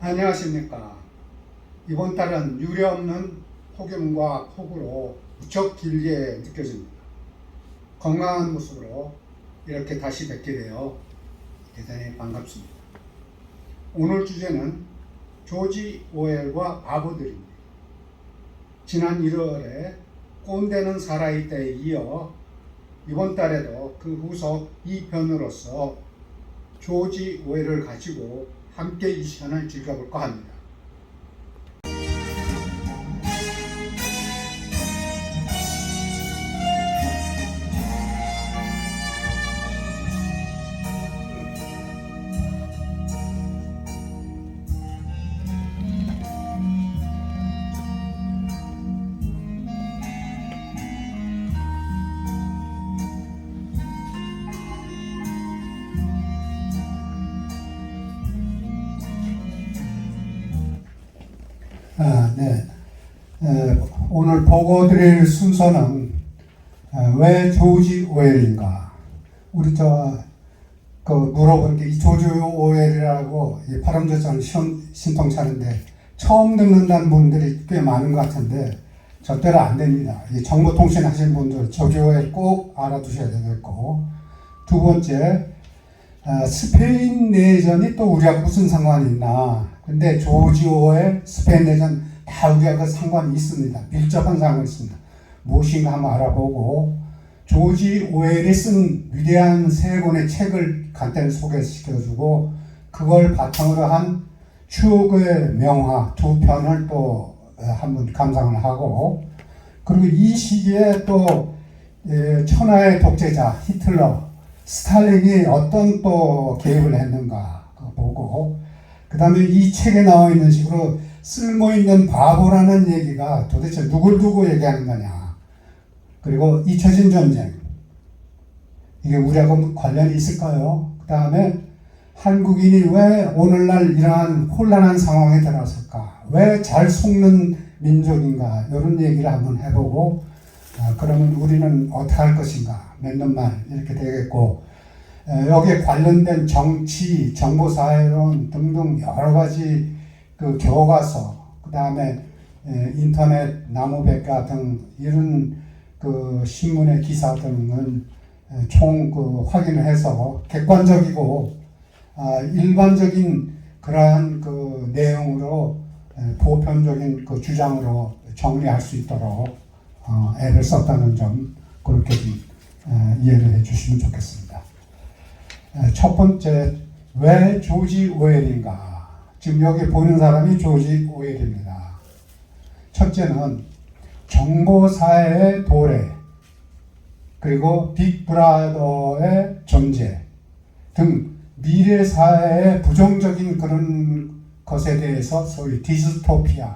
안녕하십니까. 이번 달은 유례없는 폭염과 폭우로 무척 길게 느껴집니다. 건강한 모습으로 이렇게 다시 뵙게 되어 대단히 반갑습니다. 오늘 주제는 조지 오웰과 바보들입니다. 지난 1월에 꼰대는 살아있다에 이어 이번 달에도 그 후속 2편으로서 조지 오웰을 가지고 함께 이 시간을 즐겨볼까 합니다. 네. 오늘 보고 드릴 순서는 왜 조지 오웰인가? 우리 물어본 게 이 조지 오웰이라고 바람조차는 신통차는데 처음 듣는다는 분들이 꽤 많은 것 같은데 절대로 안 됩니다. 이 정보통신 하신 분들 조지 오웰 꼭 알아두셔야 되겠고, 두 번째, 스페인 내전이 또 우리하고 무슨 상관이 있나? 근데 조지 오웰, 스페인 내전 다 우리하고 상관이 있습니다. 밀접한 상관이 있습니다. 무엇인가 한번 알아보고, 조지 오웰이 쓴 위대한 세 권의 책을 간단히 소개시켜주고, 그걸 바탕으로 한 추억의 명화 두 편을 또 한번 감상을 하고, 그리고 이 시기에 또 천하의 독재자 히틀러, 스탈린이 어떤 또 개입을 했는가 보고, 그 다음에 이 책에 나와 있는 식으로 쓸모있는 바보라는 얘기가 도대체 누굴 두고 얘기하는 거냐, 그리고 잊혀진 전쟁, 이게 우리하고 관련이 있을까요? 그 다음에 한국인이 왜 오늘날 이러한 혼란한 상황에 들어섰을까, 왜 잘 속는 민족인가, 이런 얘기를 한번 해보고, 그러면 우리는 어떻게 할 것인가, 몇 년만 이렇게 되겠고, 여기에 관련된 정치, 정보사회론 등등 여러 가지 그 교과서, 그 다음에 인터넷, 나무백과 등 이런 그 신문의 기사 등은 총 확인을 해서 객관적이고 일반적인 그러한 그 내용으로 보편적인 그 주장으로 정리할 수 있도록 애를 썼다는 점, 그렇게 좀 이해를 해주시면 좋겠습니다. 첫 번째, 왜 조지 오웰인가? 지금 여기 보는 사람이 조지 오웰입니다. 첫째는 정보사회의 도래, 그리고 빅브라더의 존재 등 미래사회의 부정적인 그런 것에 대해서 소위 디스토피아의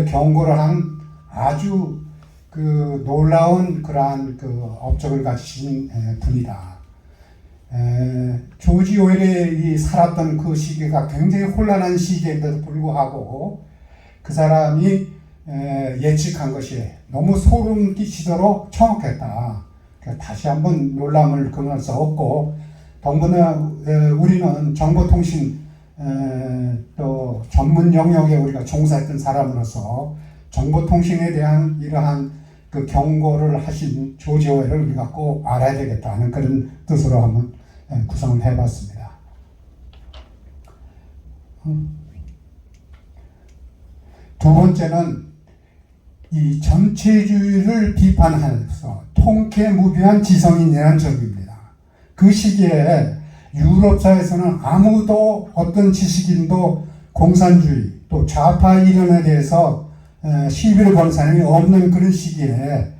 경고를 한 아주 그 놀라운 그러한 그 업적을 가지신 분이다. 조지 오웰이 살았던 그 시기가 굉장히 혼란한 시기인데도 불구하고 그 사람이 예측한 것이 너무 소름 끼치도록 정확했다. 다시 한번 놀람을 금할 수 없고, 더구나 우리는 정보통신 또 전문 영역에 우리가 종사했던 사람으로서 정보통신에 대한 이러한 그 경고를 하신 조지 오웰을 우리가 꼭 알아야 되겠다는 그런 뜻으로 한번 구성을 해봤습니다. 두 번째는 이 전체주의를 비판하면서 통쾌무비한 지성인이라는 점입니다. 그 시기에 유럽사에서는 아무도 어떤 지식인도 공산주의 또 좌파 이론에 대해서 시비를 거는 사람이 없는 그런 시기에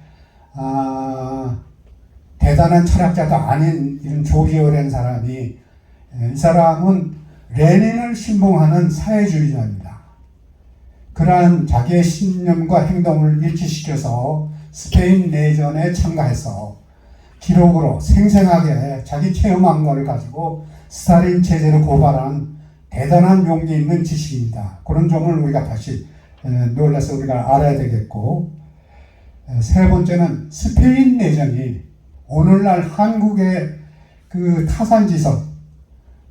대단한 철학자도 아닌 이런 조지 오웰이라는 사람이, 이 사람은 레닌을 신봉하는 사회주의자입니다. 그러한 자기의 신념과 행동을 일치시켜서 스페인 내전에 참가해서 기록으로 생생하게 자기 체험한 것을 가지고 스탈린 체제를 고발한 대단한 용기 있는 지식입니다. 그런 점을 우리가 다시 놀라서 우리가 알아야 되겠고, 세 번째는 스페인 내전이 오늘날 한국의 그 타산지석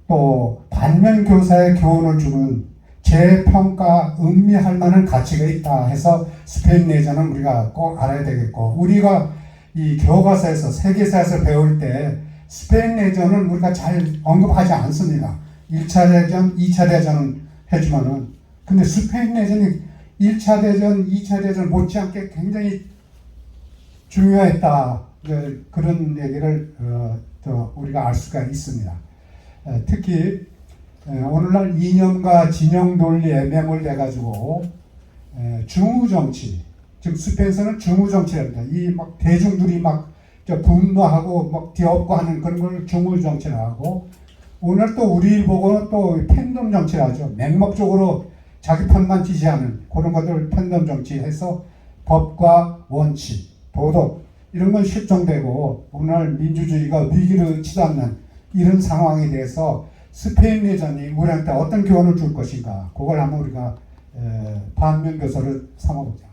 또 반면교사의 교훈을 주는 재평가 음미할 만한 가치가 있다 해서 스페인 내전은 우리가 꼭 알아야 되겠고, 우리가 이 교과서에서 세계사에서 배울 때 스페인 내전은 우리가 잘 언급하지 않습니다. 1차 대전, 2차 대전은 해주면은, 근데 스페인 내전이 1차 대전, 2차 대전 못지않게 굉장히 중요했다. 그런 얘기를 우리가 알 수가 있습니다. 특히 오늘날 이념과 진영 논리에 매몰돼가지고 중우정치, 지금 스페인에서는 중우정치랍니다. 이 막 대중들이 막 분노하고 막 뒤엎고 하는 그런 걸 중우정치라 하고, 오늘 또 우리 보고는 또 팬덤 정치라 하죠. 맹목적으로 자기 편만 지지하는 그런 것들 팬덤 정치해서 법과 원칙, 도덕 이런 건 실종되고 오늘 민주주의가 위기를 치닫는 이런 상황에 대해서 스페인 내전이 우리한테 어떤 교훈을 줄 것인가, 그걸 한번 우리가 반면 교사를 삼아보자.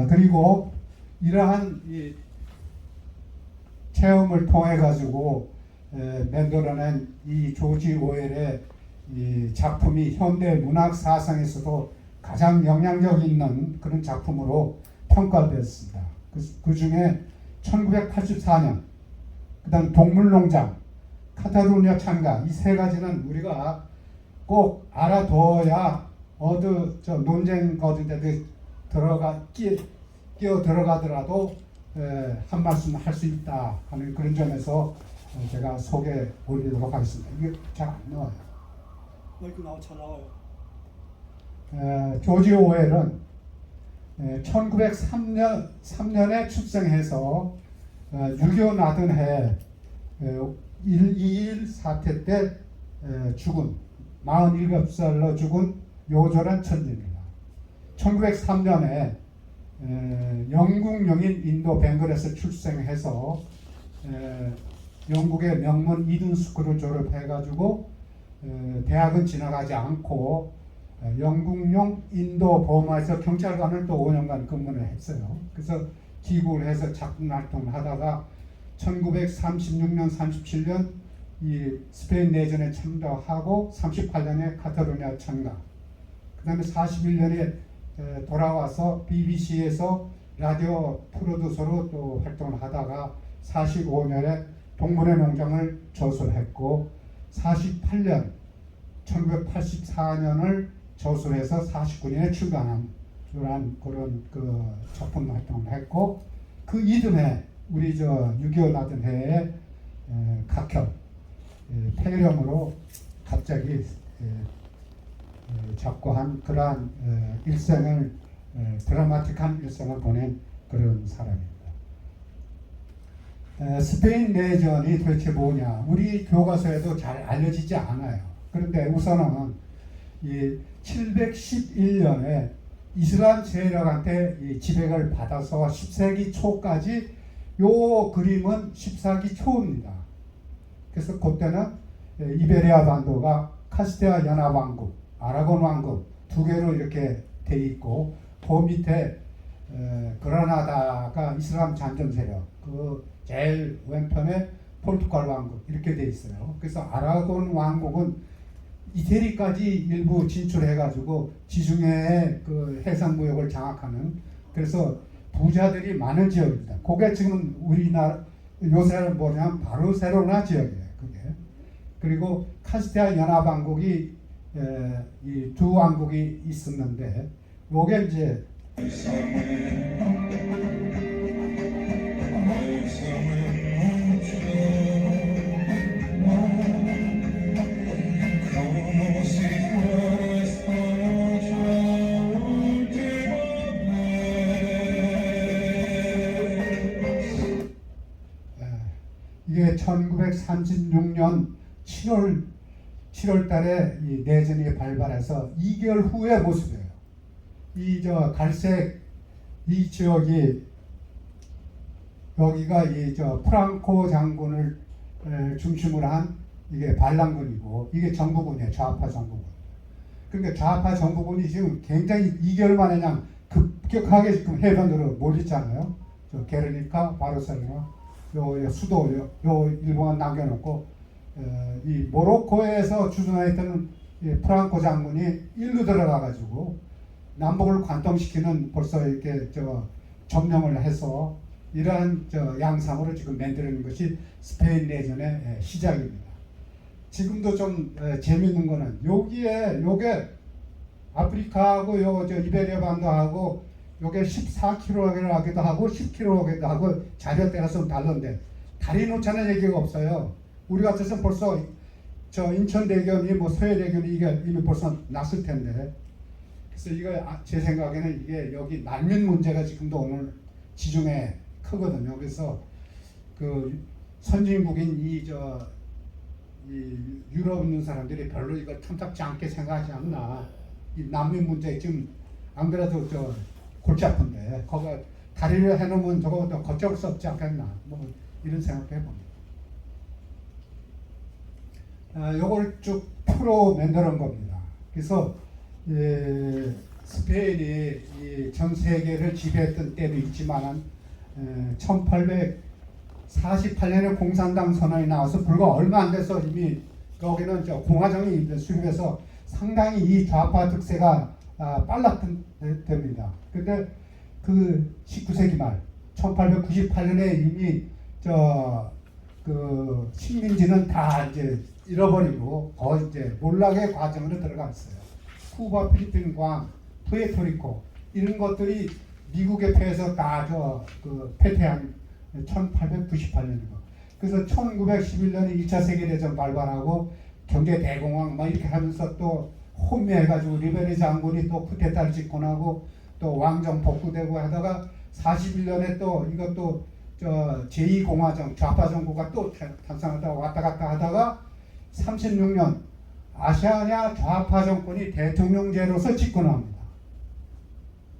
그리고 이러한 이 체험을 통해 가지고 만들어낸 이 조지 오웰의 이 작품이 현대 문학 사상에서도 가장 영향력 있는 그런 작품으로 평가되었습니다. 그 중에 1984년, 그다음 동물농장, 카탈루냐 찬가, 이 세 가지는 우리가 꼭 알아둬야 논쟁 거든 데도 끼어 들어가더라도 한 말씀 할 수 있다 하는 그런 점에서 제가 소개 올리도록 하겠습니다. 이게 잘 안 나와요. 잘 나와요. 조지 오웰은 1903년에 출생해서 6.25 나던 해 1.21 사태 때 죽은 47살로 죽은 요절한 천재입니다. 1903년에 영국 영인 인도 벵글에서 출생해서 영국의 명문 이든 스쿨을 졸업해가지고 대학은 지나가지 않고 영국용 인도 버마에서 경찰관을 또 5년간 근무를 했어요. 그래서 기구를 해서 작품 활동을 하다가 1936년, 37년 이 스페인 내전에 참가하고 38년에 카탈루냐 참가, 그 다음에 41년에 돌아와서 BBC에서 라디오 프로듀서로 또 활동을 하다가 45년에 동물의 농장을 저술했고 48년 1984년을 저술해서 49년에 출간한 그런 그 작품 활동을 했고, 그 이듬해 우리 6.25 나던 해에 각혈 폐렴으로 갑자기 잡고 한 그러한 일생을 드라마틱한 일생을 보낸 그런 사람입니다. 스페인 내전이 도대체 뭐냐, 우리 교과서에도 잘 알려지지 않아요. 그런데 우선은 이 711년에 이슬람 세력한테 이 지배를 받아서 10세기 초까지 요 그림은 14기 초입니다. 그래서 그때는 이베리아 반도가 카스티아 연합왕국, 아라곤 왕국 두 개로 이렇게 돼 있고, 그 밑에 그라나다가 이슬람 잔점 세력, 그 제일 왼편에 포르투갈 왕국 이렇게 돼 있어요. 그래서 아라곤 왕국은 이태리까지 일부 진출해가지고 지중해의 그 해상 무역을 장악하는, 그래서 부자들이 많은 지역입니다. 그게 지금 우리나라 요새는 뭐냐면 바르셀로나 지역이에요. 그게. 그리고 카스티아 연합왕국이 이 두 왕국이 있었는데, 요게 이제 이게 1936년 7월 달에 이 내전이 발발해서 2개월 후의 모습이에요. 이 갈색 이 지역이, 여기가 이 프랑코 장군을 중심으로 한 이게 반란군이고, 이게 정부군이에요. 좌파 정부군. 그러니까 좌파 정부군이 지금 굉장히 2개월 만에 그냥 급격하게 지금 해변으로 몰리잖아요. 게르니카, 바르셀로나. 요 수도 요 일부만 남겨놓고 이 모로코에서 주둔했던 프랑코 장군이 일로 들어가가지고 남북을 관통시키는 벌써 이렇게 점령을 해서 이러한 양상으로 지금 만드는 것이 스페인 내전의 시작입니다. 지금도 좀 재미있는 거는 여기에 요게 아프리카하고 이베리아 반도하고 요게 14km라기도 하고 10km라기도 하고 자료대가 좀 다른데 다리 놓자는 얘기가 없어요. 우리 같아서 벌써 인천대교니 뭐 서해대교니 이게 이미 벌써 났을 텐데, 그래서 이거 제 생각에는 이게 여기 난민 문제가 지금도 오늘 지중해 크거든요. 그래서 그 선진국인 이 유럽 있는 사람들이 별로 이걸 탐탁지 않게 생각하지 않나. 이 난민 문제 지금 안 그래도 골치 아픈데 거기가 다리를 해놓으면 저거 더 걷잡을 수 없지 않겠나. 뭐 이런 생각해 봅니다. 요걸 쭉 표로 만들어 겁니다. 그래서 스페인이 전 세계를 지배했던 때도 있지만 1848년에 공산당 선언이 나와서 불과 얼마 안 돼서 이미 거기는 공화정이 수립해서 상당히 이 좌파 특세가 빨랐던 때입니다. 근데 그 19세기 말 1898년에 이미 그 식민지는 다 이제 잃어버리고 거의 이제 몰락의 과정으로 들어갔어요. 쿠바, 필리핀, 괌, 푸에토리코 이런 것들이 미국에 패해서 다 패퇴한 1898년이고, 그래서 1911년에 2차 세계대전 발발하고 경제 대공황 막 이렇게 하면서 또 혼미해가지고 리베리 장군이 또 쿠데타를 집권하고 또 왕정 복구되고 하다가 41년에 또 이것도 제2공화정 좌파 정부가 또 탄생하다가 왔다 갔다 하다가 36년 아시아냐 좌파 정권이 대통령제로서 집권합니다.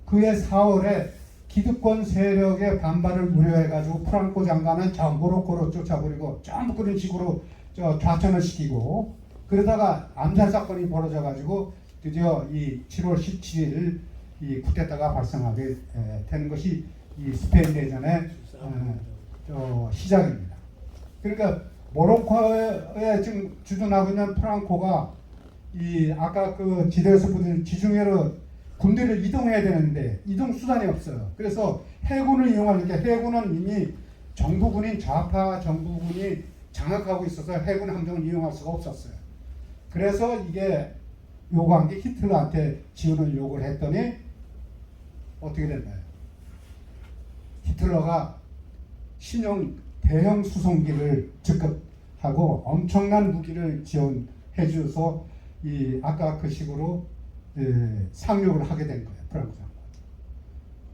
그해 4월에 기득권 세력의 반발을 우려해가지고 프랑코 장관은 모로코로 쫓아버리고 전부 그런 식으로 좌천을 시키고, 그러다가 암살 사건이 벌어져가지고 드디어 이 7월 17일 이 쿠데타가 발생하게 되는 것이 이 스페인 내전의 시작입니다. 그러니까 모로코에 지금 주둔하고 있는 프랑코가 이 아까 그 지도에서 보던 지중해로 군대를 이동해야 되는데 이동 수단이 없어요. 그래서 해군을 이용하니까 해군은 이미 정부군인 좌파 정부군이 장악하고 있어서 해군 함정을 이용할 수가 없었어요. 그래서 이게 요구한 게 히틀러한테 지원을 요구를 했더니 어떻게 됐나요? 히틀러가 신형 대형 수송기를 즉급하고 엄청난 무기를 지원해 줘서 이 아까 그 식으로 상륙을 하게 된 거예요. 프랑스 장관.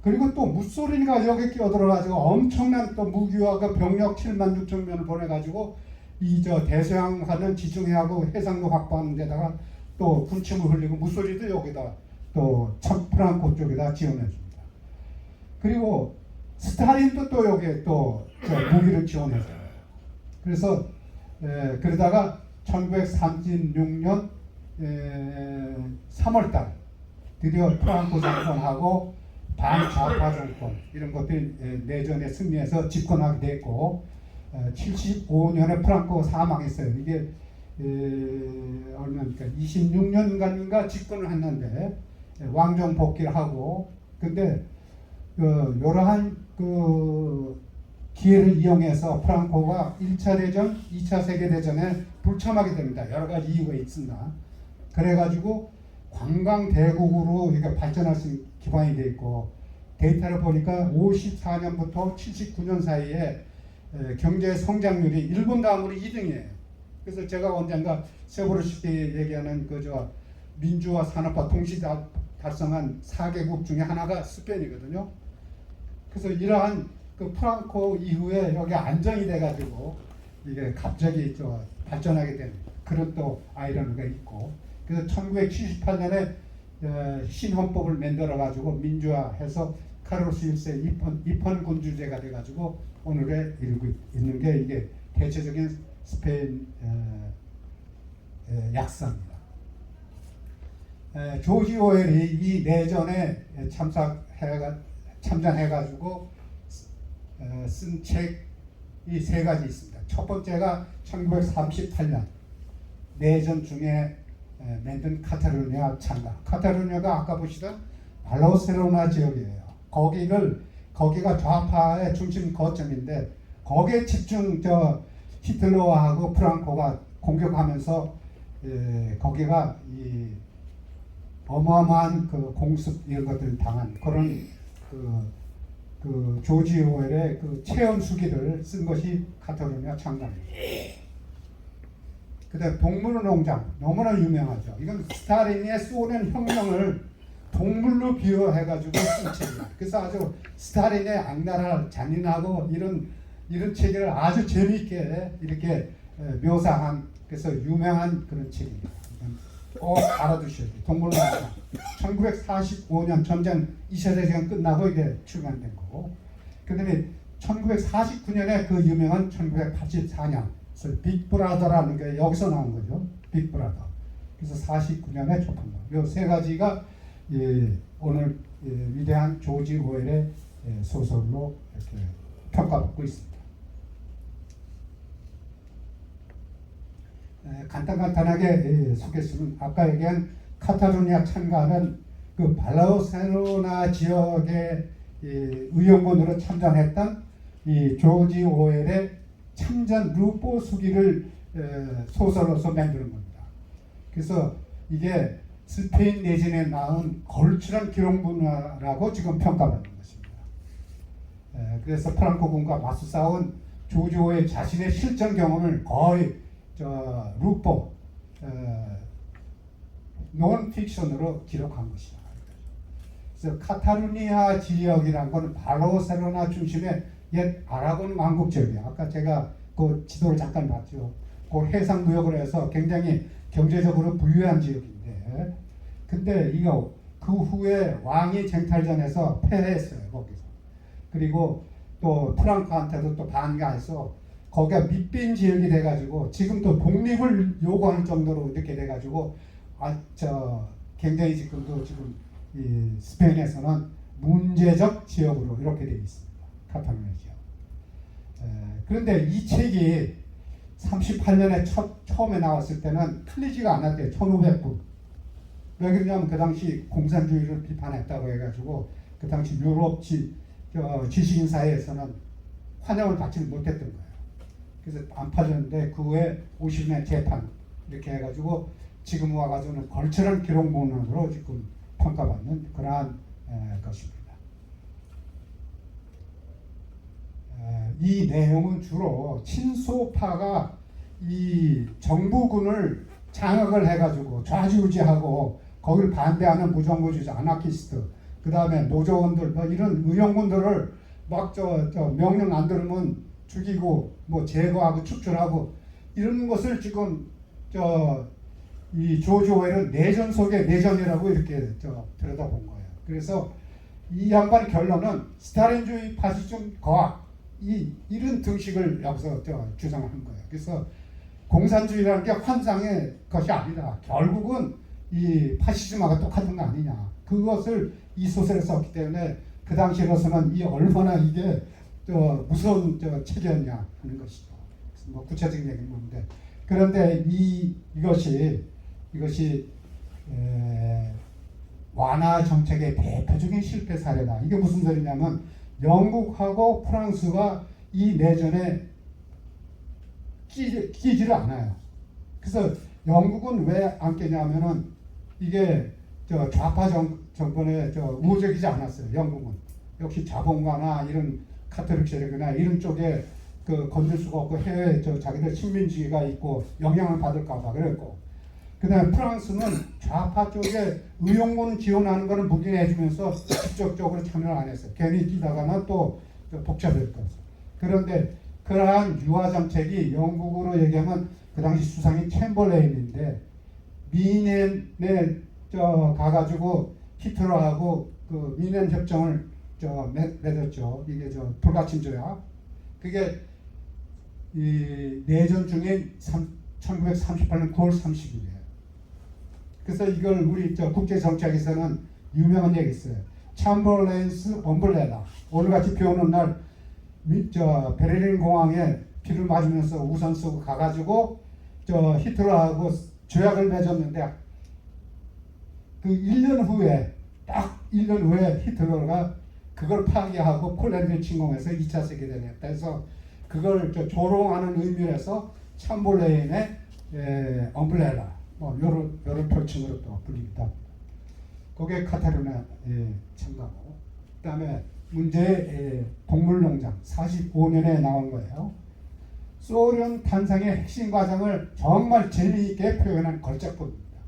그리고 또 무소리니가 여기 끼어들어가지고 엄청난 또 무기와 그 병력 7만 6천 명을 보내가지고 이 대서양하는 지중해하고 해상도 확보하는 데다가 또 군침을 흘리고 무소리도 여기다 또 프랑코 쪽에다 지원해 줍니다. 그리고 스탈린도 또 여기에 또 무기를 지원해줘요. 그래서 그러다가 1936년 3월달 드디어 프랑코 정권하고 반좌파 정권 이런 것들이 내전에 승리해서 집권하게 됐고 75년에 프랑코가 사망했어요. 이게 얼마니까 26년간인가 집권을 했는데 왕정 복귀를 하고, 근데 여러한 그 기회를 이용해서 프랑코가 1차 대전, 2차 세계대전에 불참하게 됩니다. 여러 가지 이유가 있습니다. 그래가지고 관광 대국으로 이게 발전할 수 있는 기반이 돼 있고, 데이터를 보니까 54년부터 79년 사이에 경제 성장률이 일본 다음으로 2등이에요. 그래서 제가 언젠가 세보르시 때 얘기하는 민주화 산업화 동시 달성한 4개국 중에 하나가 스페인이거든요. 그래서 이러한 그 프랑코 이후에 여기 안정이 돼가지고 이게 갑자기 발전하게 된 그런 또 아이러니가 있고, 그래서 1978년에 신헌법을 만들어가지고 민주화해서 카를로스 1세 입헌군주제가 돼가지고 오늘에 이르고 있는 게 이게 대체적인 스페인 약사입니다. 조지 오웰이 이 내전에 참전해가지고 쓴 책 이 세 가지 있습니다. 첫 번째가 1938년 내전 중에 만든 카탈루냐 창가. 카탈루냐가 아까 보시던 바르셀로나 지역이에요. 거기가 좌파의 중심 거점인데 거기에 집중 히틀러하고 프랑코가 공격하면서 거기가 이 어마어마한 그 공습 이런 것들을 당한 그런 그 조지 오웰의 그 체험 수기를 쓴 것이 카탈루냐 창가입니다. 그다음 동물 농장 너무나 유명하죠. 이건 스탈린의 소련 혁명을 동물로 비유해가지고 쓴 책이야. 그래서 아주 스탈린의 악랄한 잔인하고 이런 책을 아주 재미있게 이렇게 묘사한 그래서 유명한 그런 책입니다. 꼭 알아두셔야 돼요. 동물농장 1945년 전쟁 2차 대전 끝나고 이게 출간된 거고 그 다음에 1949년에 그 유명한 1984년 빅브라더라는 게 여기서 나온 거죠. 빅브라더. 그래서 49년에 접한 거. 이 세 가지가 오늘 위대한 조지 오웰의 소설로 이렇게 평가받고 있습니다. 간단하게 소개했으면 아까 얘기한 카탈루냐 창가는 그 바르셀로나 지역의 의원군으로 참전했던 이 조지 오웰의 참전 루포 수기를 소설로서 만드는 겁니다. 그래서 이게 스페인 내전에 나온 걸출한 기록 문화라고 지금 평가받는 것입니다. 그래서 프랑코군과 맞서 싸운 조지 오웰 자신의 실전 경험을 거의 루포 논픽션으로 기록한 것이다. 그래서 카탈루니아 지역이란 건 바르셀로나 중심의 옛 아라곤 왕국 지역이야. 아까 제가 그 지도를 잠깐 봤죠. 그 해상 구역을 해서 굉장히 경제적으로 부유한 지역인데, 근데 이거 그 후에 왕이 쟁탈전에서 패했어요 거기서. 그리고 또 프랑크한테도 또 반가해서 거기가 밑빈 지역이 돼가지고 지금도 독립을 요구하는 정도로 이렇게 돼가지고 굉장히 지금 이 스페인에서는 문제적 지역으로 이렇게 되어 있습니다. 카탈루냐 지역. 그런데 이 책이 38년에 처음에 나왔을 때는 틀리지가 않았대요. 1500부. 왜 그러냐면 그 당시 공산주의를 비판했다고 해가지고 그 당시 유럽 지식인 사회에서는 환영을 받지 못했던 거예요. 그래서 안 팔렸는데 그 후에 50년 재판 이렇게 해가지고 지금 와가지고는 걸출한 기록문으로 지금 평가받는 그러한 것입니다. 이 내용은 주로 친소파가 이 정부군을 장악을 해가지고 좌지우지하고 거기를 반대하는 무정부주의 아나키스트, 그 다음에 노조원들 뭐 이런 의용군들을 막 명령 안 들으면 죽이고 뭐 제거하고 축출하고 이런 것을 지금 이 조지 오웰은 내전 속의 내전이라고 이렇게 들여다본 거예요. 그래서 이 양반의 결론은 스탈린주의 파시즘 거악 이런 등식을 여기서 주장한 거예요. 그래서 공산주의라는 게 환상의 것이 아니다. 결국은 이 파시즘하고 똑같은 거 아니냐. 그것을 이 소설에 썼기 때문에 그 당시로서는 이 얼마나 이게 무서운 책이었냐 하는 것이죠. 뭐 구체적인 얘기는 없는데 그런데 이것이 완화 정책의 대표적인 실패 사례다. 이게 무슨 소리냐면 영국하고 프랑스가 이 내전에 끼지를 않아요. 그래서 영국은 왜 안 끼냐면은 이게 좌파 정권에 우호적이지 않았어요. 영국은 역시 자본가나 이런 카톨릭 세력이나 이런 쪽에 건들 수가 없고 해외 자기들 식민지가 있고 영향을 받을까봐 그랬고, 그다음에 프랑스는 좌파 쪽에 의용군 지원하는 거는 묵인해주면서 직접적으로 참여를 안 했어요. 괜히 뛰다가는 또 복잡할 거죠. 그런데 그러한 유화 정책이 영국으로 얘기하면 그 당시 수상이 챔버레인인데 미넨에 가가지고 히틀러하고 그 미넨 협정을 맺었죠. 이게 불가침 조약. 그게 이 내전 중에 1938년 9월 30일이에요. 그래서 이걸 우리 국제 정치학에서는 유명한 얘기 있어요. 챔버레인스 엄블레라. 오늘같이 비 오는 날 저 베를린 공항에 비를 맞으면서 우산 쓰고 가가지고 저 히틀러하고 조약을 맺었는데 그 1년 후에 딱 1년 후에 히틀러가 그걸 파기하고 폴란드를 침공해서 2차 세계대전에 했다. 그래서 그걸 조롱하는 의미에서 챔벌레인의 엄브렐라 뭐 여러 별칭으로 또 불리기도 합니다. 그게 카타르나 참가고, 그다음에 문제의 동물농장 45년에 나온 거예요. 소련 탄생의 핵심 과정을 정말 재미있게 표현한 걸작품입니다.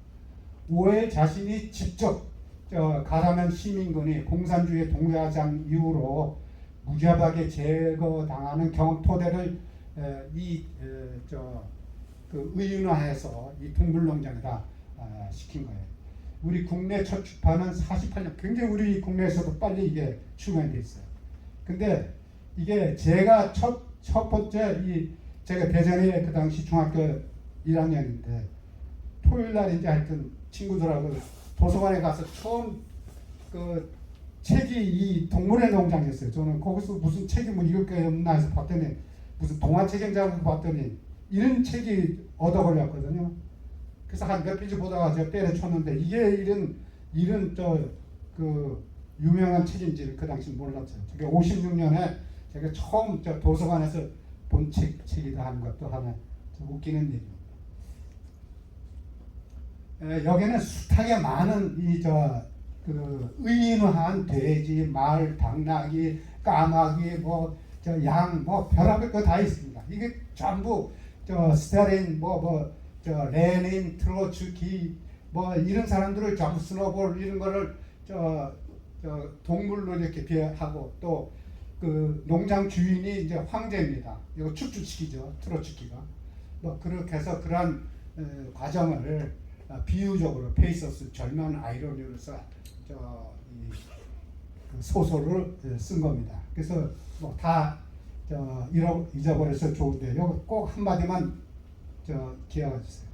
5회 자신이 직접 가라면 시민군이 공산주의 동료장 이후로 무자비하게 제거당하는 경험 토대를 의인화해서 이 동물농장에다 시킨 거예요. 우리 국내 첫 출판은 48년, 굉장히 우리 국내에서도 빨리 이게 출간이 돼 있어요. 근데 이게 제가 첫 번째 제가 대전에 그 당시 중학교 1학년인데 토요일 날인지 하여튼 친구들하고 도서관에 가서 처음 그 책이 이 동물의 농장이었어요. 저는 거기서 무슨 책이 뭐 이럴 게 없나 해서 봤더니 무슨 동화책인지 봤더니 이런 책이 얻어 걸렸거든요. 그래서 한 몇 페이지 보다가 제가 때려쳤는데 이게 이런 그 유명한 책인지를 그 당시 몰랐어요. 그게 56년에 제가 처음 도서관에서 본 책이다 하는 것도 하나 좀 웃기는 얘기입니다. 여기는 숱하게 많은 그 의인화한 돼지, 말, 당나귀, 까마귀, 양, 별의별 거 다 있습니다. 이게 전부 스탈린, 레닌, 트로츠키, 이런 사람들을 전부 스노볼 이런 거를 동물로 이렇게 비하하고 또 그 농장 주인이 이제 황제입니다. 이거 축주시키죠, 트로츠키가. 그렇게 해서 그러한 과정을 비유적으로 페이서스 절묘한 아이러니로 써 그 소설을 쓴 겁니다. 그래서 다 잊어버려서 좋은데 여기 꼭 한마디만 기억해 주세요.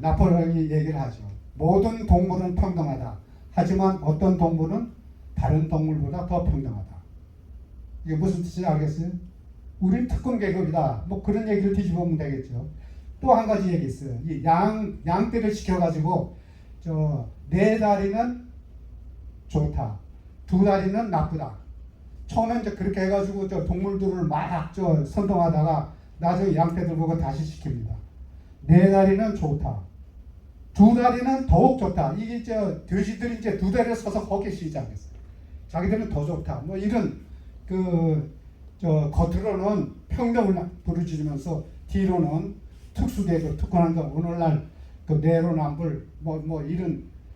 나폴레옹이 얘기를 하죠. 모든 동물은 평등하다. 하지만 어떤 동물은 다른 동물보다 더 평등하다. 이게 무슨 뜻인지 알겠어요? 우린 특권 계급이다. 그런 얘기를 뒤집으면 되겠죠. 또 한 가지 얘기 있어요. 이 양떼를 시켜가지고 4다리는 좋다, 2다리는 나쁘다. 처음엔 이제 그렇게 해가지고 동물들을 막 선동하다가 나중에 양떼들 보고 다시 시킵니다. 4다리는 좋다, 2다리는 더욱 좋다. 이게 돼지들이 이제 2다리를 서서 걷기 시작했어요. 자기들은 더 좋다. 이런 겉으로는 평등을 부르짖으면서 뒤로는 특수대조, 특권한 거, 오늘날 그 내로남불,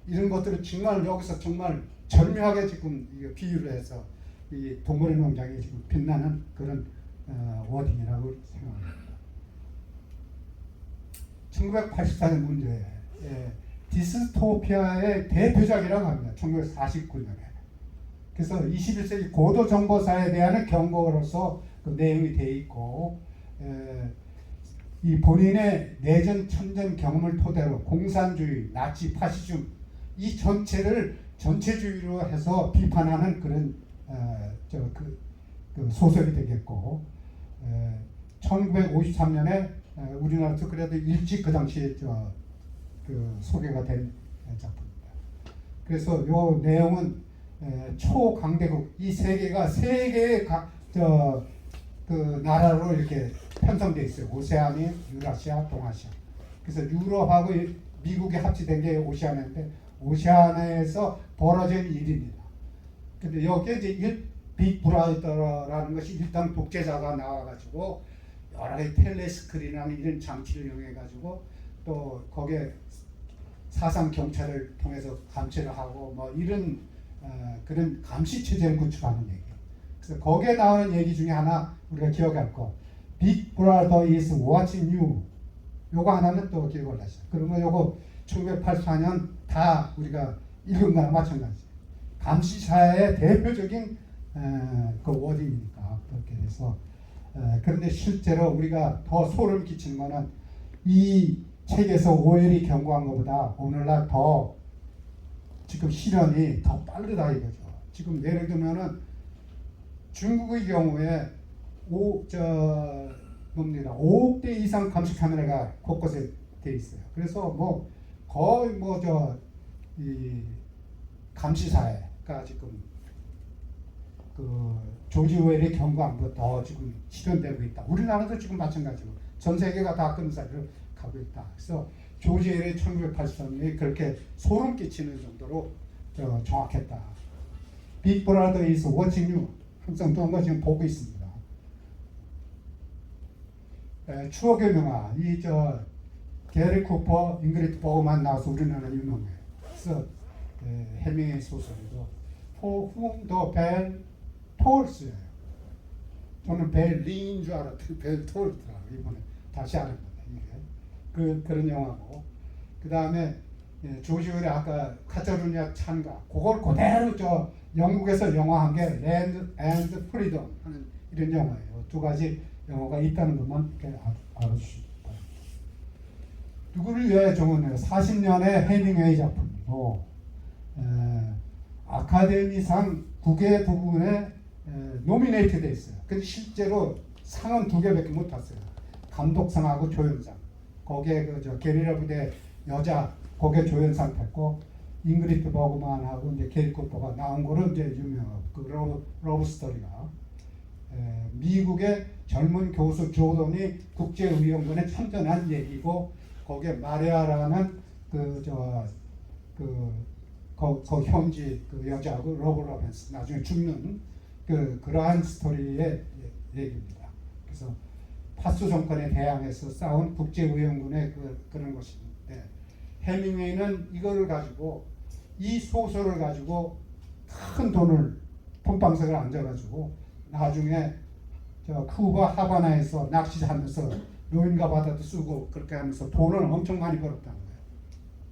이런 것들을 정말 여기서 정말 절묘하게 지금 비유를 해서 이 동물의 농장이 지금 빛나는 그런 워딩이라고 생각합니다. 1984년 문제에 디스토피아의 대표작이라고 합니다. 1949년에. 그래서 21세기 고도 정보사에 대한 경고로서 그 내용이 되어 있고, 이 본인의 내전 참전 경험을 토대로 공산주의, 나치, 파시즘 이 전체를 전체주의로 해서 비판하는 그런 그 소설이 되겠고, 1953년에 우리나라도 그래도 일찍 그 당시에 그 소개가 된 작품입니다. 그래서 요 내용은 초강대국 이 세계가 세 개의 그 나라로 이렇게 편성되어 있어요. 오세아니, 유라시아, 동아시아. 그래서 유럽하고 미국이 합치된 게 오시아니아인데 오시아니아에서 벌어진 일입니다. 근데 여기에 이제 빅 브라더라는 것이 일단 독재자가 나와가지고 여러 가지 텔레스크린이라는 이런 장치를 이용해가지고 또 거기에 사상 경찰을 통해서 감시를 하고 이런 그런 감시 체제를 구축하는 얘기. 그래서 거기에 나오는 얘기 중에 하나 우리가 기억할 거. Big Brother is watching you. 요거 하나는 또 기억을 하시죠. 그러면 요거 1984년 다 우리가 읽은 거나 마찬가지. 감시사의 대표적인 그 워딩이니까 그렇게 해서 그런데 실제로 우리가 더 소름 끼치는 거는 이 책에서 오웰이 경고한 것보다 오늘날 더 지금 실현이 더 빠르다 이거죠. 지금 예를 들면은 중국의 경우에 뭡니다. 5억 대 이상 감시 카메라가 곳곳에 돼 있어요. 그래서 뭐 거의 이 감시사회가 지금 그 조지 오웰의 경고함보다 더 지금 실현되고 있다. 우리나라도 지금 마찬가지로 전 세계가 다 그런 사회로 가고 있다. 그래서 조지 오웰의 1983년이 그렇게 소름 끼치는 정도로 정확했다. 빅 브라더 is watching you. 항상 누군가 지금 보고 있습니다. 추억의 명화. 게리 쿠퍼, 잉그리드 버그만 나와서 우리나라 유명해요. 그래서 해밍웨이 소설이고 For whom the bell tolls예요. 저는 벨 링인 줄 알았더니 벨 톨더라고요. 이번에 다시 알은 거네. 이게 그런 영화고. 그 다음에 조지 오웰의 아까 카탈루냐 찬가 그걸 그대로 영국에서 영화한 게 랜드 앤드 프리덤 하는 이런 영화예요. 두 가지 영화가 있다는 것만 알아주시기 바랍니다. 누구를 위해 정원해요? 40년의 해밍웨이 작품이고 아카데미상 9개 부분에 노미네이트 돼 있어요. 근데 실제로 상은 2개밖에 못 탔어요. 감독상하고 조연상. 거기에 게리라 부대 여자 거기에 조연상 탔고 잉그리드 버그만하고 이제 게리 쿠퍼가 나온 거로 이제 유명하고 그 러브 스토리가 미국의 젊은 교수 조던이 국제의원군에 참전한 얘기고 거기에 마리아라는 그 현지 그 여자하고 러브 로맨스 나중에 죽는 그러한 스토리의 얘기입니다. 그래서 파수 정권에 대항해서 싸운 국제의원군의 그런 것인데 해밍웨이는 이거를 가지고 이 소설을 가지고 큰 돈을 폰방석을 앉아가지고 나중에 쿠바 하바나에서 낚시하면서 노인과 바다도 쓰고 그렇게 하면서 돈을 엄청 많이 벌었다는 거예요.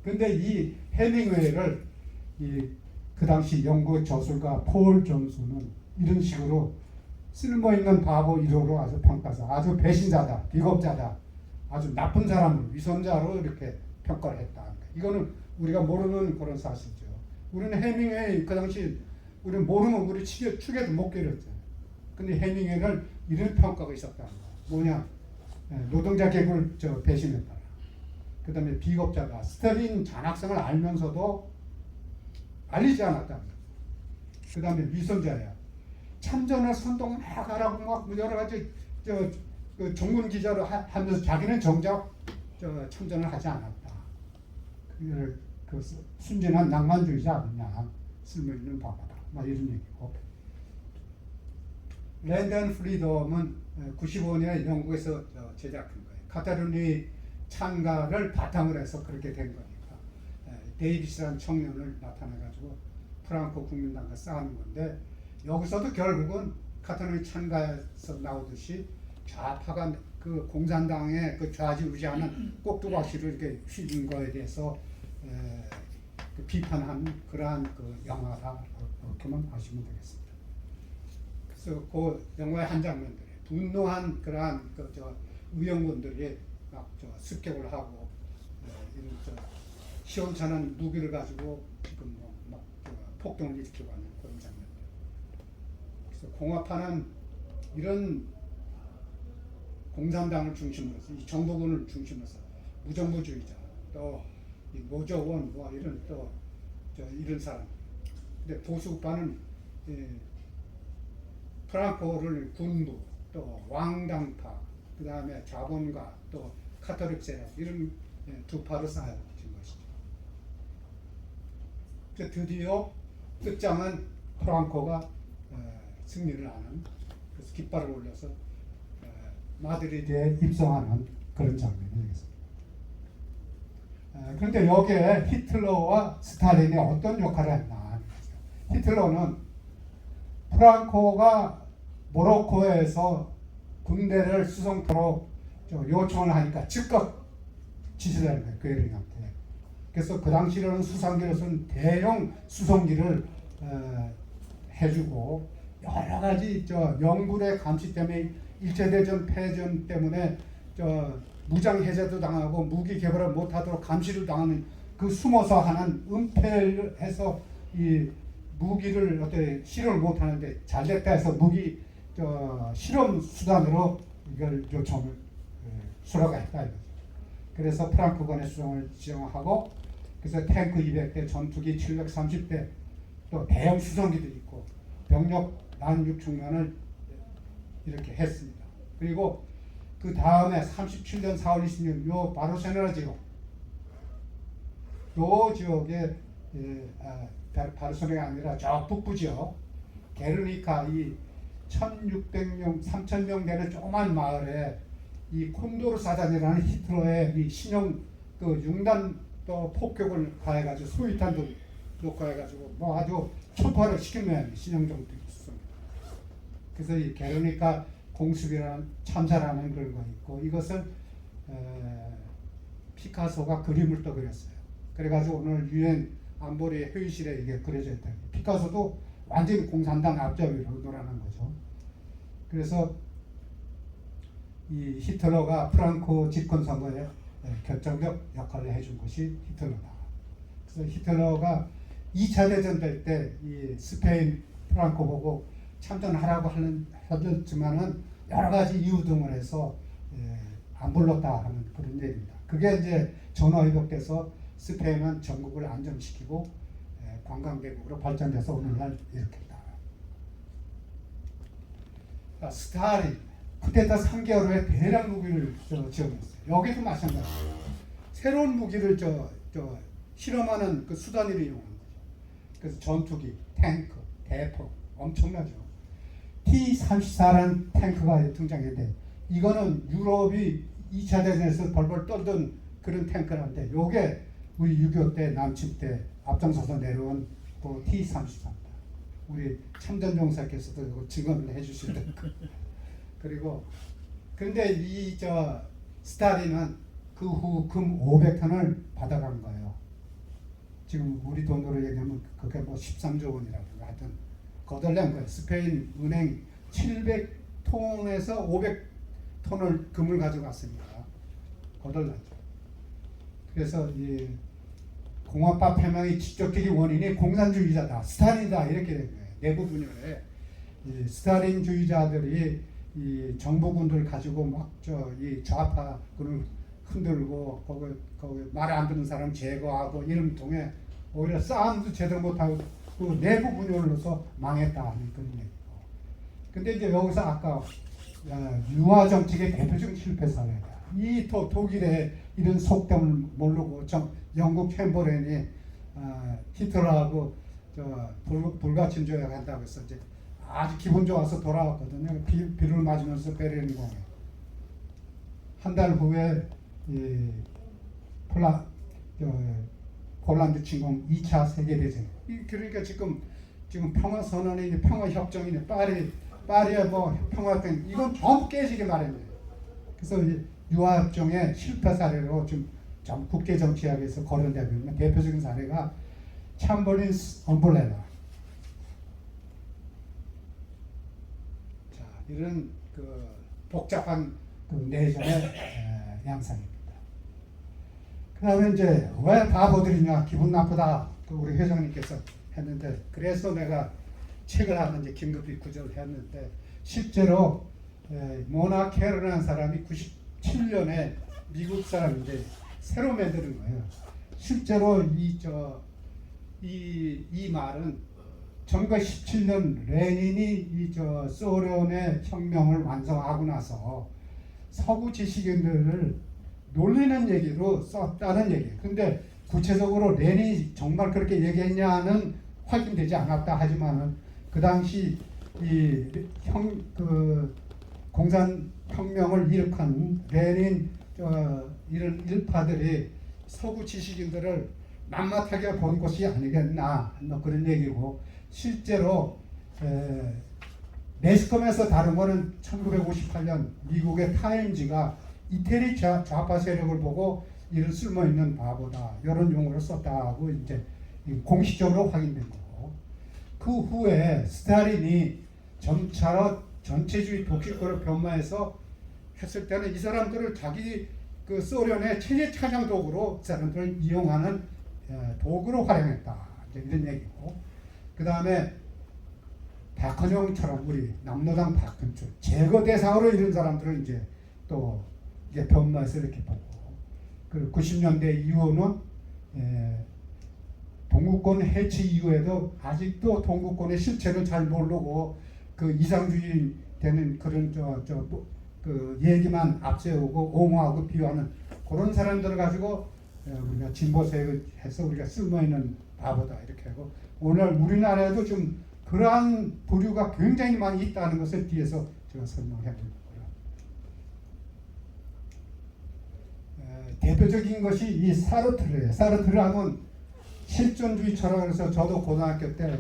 근데 이 해밍웨이를 그 당시 영국 저술가 폴 존스는 이런 식으로 쓸모있는 바보 1호로 아주 평가해서 아주 배신자다, 비겁자다, 아주 나쁜 사람으로 위선자로 이렇게 평가를 했다. 이거는 우리가 모르는 그런 사실이죠. 우리는 해밍웨이 그 당시 우리는 모르면 우리 축에도 못 깨렸죠. 근데 해밍웨이를 이런 평가가 있었다는 거예요. 뭐냐? 노동자 계급을 배신했다. 그 다음에 비겁자다. 스탈린 잔악성을 알면서도 알리지 않았다. 그 다음에 위선자야. 참전을 선동 막 하라고 막 여러 가지 전문 기자로 하면서 자기는 정작 참전을 하지 않았다. 그 순진한 낭만주의자 아니냐. 쓸모있는 바보다. 막 이런 얘기고. 랜드 앤 프리덤은 95년에 영국에서 제작한 거예요. 카탈루니 찬가를 바탕으로 해서 그렇게 된 거니까. 데이비스라는 청년을 나타내가지고 프랑코 국민당과 싸우는 건데 여기서도 결국은 카탈루니 찬가에서 나오듯이 좌파가 그 공산당의 그 좌지우지하는 꼭두각시를 이렇게 휘둔 거에 대해서 비판한 그러한 그 영화다. 그렇게만 보시면 되겠습니다. 그래서 그 영화의 한 장면들에 분노한 그러한 의원군들이 막 습격을 하고 이런 시원찮은 무기를 가지고 지금 막 폭동을 일으키고 하는 그런 장면들. 그래서 공화파는 이런 공산당을 중심으로서 이 정보군을 중심으로서 무정부주의자 또 노조원 뭐 이런 이런 사람. 근데 보수파는 프랑코를 군부 또 왕당파 그 다음에 자본가 또 카톨릭 세력 이런 두 파로 쌓여진 것이죠. 드디어 끝장은 프랑코가 승리를 하는 그래서 깃발을 올려서 마드리드에 입성하는 그런 장면이 되겠습니다. 그런데 여기에 히틀러와 스탈린이 어떤 역할을 했나. 히틀러는 프랑코가 모로코에서 군대를 수송토록 요청을 하니까 즉각 지시를 한 거예요. 괴링한테. 그래서 그 당시로는 수상기로서는 대형 수송기를 해주고 여러 가지 영군의 감시 때문에 일제대전 패전 때문에 무장 해제도 당하고 무기 개발을 못하도록 감시를 당하는 그 숨어서 하는 은폐를 해서 이 무기를 어떻게 실험을 못 하는데 잘 됐다 해서 무기 실험 수단으로 이걸 요청을 수락했다 이거죠. 그래서 프랑크 건의 수정을 지정하고 그래서 탱크 200대, 전투기 730대, 또 대형 수송기도 있고 병력 16,000명을 이렇게 했습니다. 그리고 그 다음에 37년 4월 26일 요 바르셀로나 지역, 요 지역에 바르셀로나가 아니라 저 북부 지역 게르니카 이 1,600명, 3,000명 되는 조그만 마을에 이 콘도르 사단이라는 히틀러의 이 신형 그 융단 또 폭격을 가해가지고 소위탄도 놓고 해가지고 뭐 아주 초파를 시킨 모양이 신형정도 있었습니다. 그래서 이 게르니카 공습이라는 참사라는 그런 거 있고 이것을 피카소가 그림을 또 그렸어요. 그래가지고 오늘 유엔 안보리 회의실에 이게 그려져 있다. 피카소도 완전히 공산당 앞잡이로 놀아난 거죠. 그래서 이 히틀러가 프랑코 집권 선거에 결정적 역할을 해준 것이 히틀러다. 그래서 히틀러가 2차 대전 될 때 이 스페인 프랑코 보고 참전하라고 하였지만은 여러 가지 이유 등을 해서 안 불렀다 하는 그런 얘기입니다. 그게 이제 전화위복돼서 스페인은 전국을 안정시키고 관광대국으로 발전돼서 오늘날 이렇게 나와요. 스탈린 쿠데타 3개월 후에 대량 무기를 지원했어요. 여기도 마찬가지예요. 새로운 무기를 실험하는 그 수단을 이용하는 거죠. 그래서 전투기, 탱크, 대포 엄청나죠. T-34라는 탱크가 등장했는데 이거는 유럽이 2차 대전에서 벌벌 떨던 그런 탱크라는데 요게 우리 6.25 때 남침 때 앞장서서 내려온 그 T-34입니다. 우리 참전용사께서도 이거 증언을 해주시던 그리고 그런데 이 스탈린은 그 후 금 500톤을 받아간 거예요. 지금 우리 돈으로 얘기하면 그게 뭐 13조 원이라고 하여튼 거덜난 거예요. 스페인 은행 700톤에서 500톤을 금을 가져갔습니다. 거덜났죠. 그래서 이 공화파 패망의 직접적인 원인이 공산주의자다, 스탈린이다 이렇게 된 거예요. 내부 분열에 이 스탈린주의자들이 이 정보군들 가지고 막 이 좌파군을 흔들고 거기 말 안 듣는 사람 제거하고 이런 통해 오히려 싸움도 제대로 못하고 그 내부 분열로서 망했다 하는 그런 얘기고. 근데 이제 여기서 아까 유화 정책의 대표적인 실패 사례다. 이 독일의 이런 속담을 모르고 영국 챔버렌이 히틀러하고 불가침 조약한다고 해서 이제 아주 기분 좋아서 돌아왔거든요. 비를 맞으면서 베를린 공에. 한 달 후에 폴란드 침공 2차 세계대전. 그러니까 지금 평화 선언이니 평화 협정이니 파리의 뭐 평화된 이건 전부 깨지게 마련이에요. 그래서 유화 협정의 실패 사례로 지금 국제 정치학에서 거론되고 있는 대표적인 사례가 챔버린스 엄브렐라. 자, 이런 그 복잡한 그 내전의 양상입니다. 그 다음에 이제 왜 바보들이냐, 기분 나쁘다, 그 우리 회장님께서 했는데, 그래서 내가 책을 하나 이제 긴급히 구조를 했는데, 실제로 모나 캐러라는 사람이 97년에 미국 사람인데 새로 만드는 거예요. 실제로 이 말은 1917년 레닌이 소련의 혁명을 완성하고 나서 서구 지식인들을 놀리는 얘기로 썼다는 얘기예요. 근데 구체적으로 레닌이 정말 그렇게 얘기했냐는 확인되지 않았다 하지만은 그 당시 공산 혁명을 일으킨 레닌 이런 일파들이 서구 지식인들을 낱낱하게 본 것이 아니겠나 뭐 그런 얘기고, 실제로 매스컴에서 다룬 거는 1958년 미국의 타임지가 이태리 좌파 세력을 보고 이런 쓸모있는 바보다 이런 용어를 썼다고 이제 공식적으로 확인된 거고, 그 후에 스탈린이 점차로 전체주의 독실권을 변마해서 했을 때는 이 사람들을 자기 그 소련의 체제 찬양 도구로 이 사람들을 이용하는 도구로 활용했다, 이런 얘기고, 그 다음에 박헌영처럼 우리 남로당 박근철 제거 대상으로 이런 사람들을 이제 또 이게 변마해서 이렇게 보고, 그 90년대 이후는 동구권 해체 이후에도 아직도 동구권의 실체를 잘 모르고 그 이상주의 되는 그런 그 얘기만 앞세우고 옹호하고 비유하는 그런 사람들을 가지고 우리가 진보세력해서 우리가 쓸모있는 바보다 이렇게 하고, 오늘 우리나라에도 좀 그러한 부류가 굉장히 많이 있다는 것을 뒤에서 제가 설명해 볼 거고요. 대표적인 것이 이 사르트르예요. 사르트르하고는 실존주의 철학을 해서 저도 고등학교 때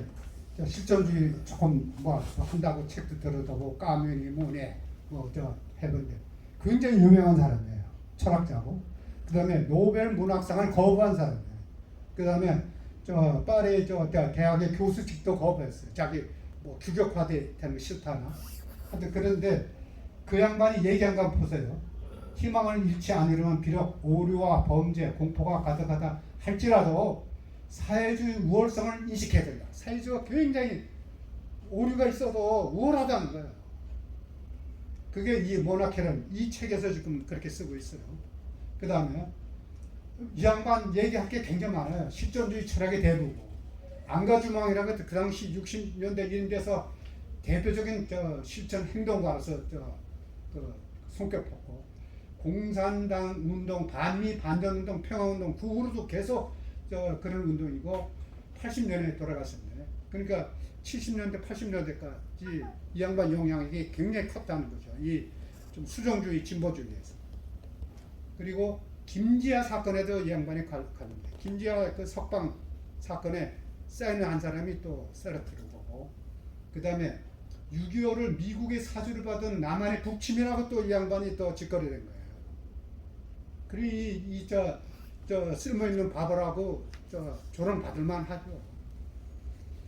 실존주의 조금 뭐 한다고 책도 들어보고 까면이 뭐네 뭐저 해본데 굉장히 유명한 사람이에요. 철학자고. 그 다음에 노벨 문학상을 거부한 사람이에요. 그 다음에 저 파리 대학의 교수직도 거부했어요. 자기 뭐 규격화되는 거 싫다나. 하여튼 그런데 그 양반이 얘기한 거 보세요. 희망을 잃지 않으려면 비록 오류와 범죄, 공포가 가득하다 할지라도 사회주의 우월성을 인식해야 된다. 사회주의가 굉장히 오류가 있어도 우월하다는 거예요. 그게 이 모나케는 이 책에서 지금 그렇게 쓰고 있어요. 그 다음에 이 양반 얘기할 게 굉장히 많아요. 실존주의 철학의 대부고, 안가주망이라는 것도 그 당시 60년대 이런 데서 대표적인 실천 행동가로서 손꼽혔고, 공산당 운동, 반미 반전운동, 평화운동 그 후로도 계속 그런 운동이고 80년에 돌아갔습니다. 그러니까 70년대, 80년대까지 이 양반 영향이 굉장히 컸다는 거죠. 이 좀 수정주의, 진보주의에서. 그리고 김지하 사건에도 이 양반이 가는데, 김지하 그 석방 사건에 사인을 한 사람이 또 사르트르고, 그 다음에 6.25를 미국의 사주를 받은 남한의 북침이라고 또 이 양반이 또 짓거리된 거예요. 그리고 쓸모있는 바보라고 조롱 받을만 하죠.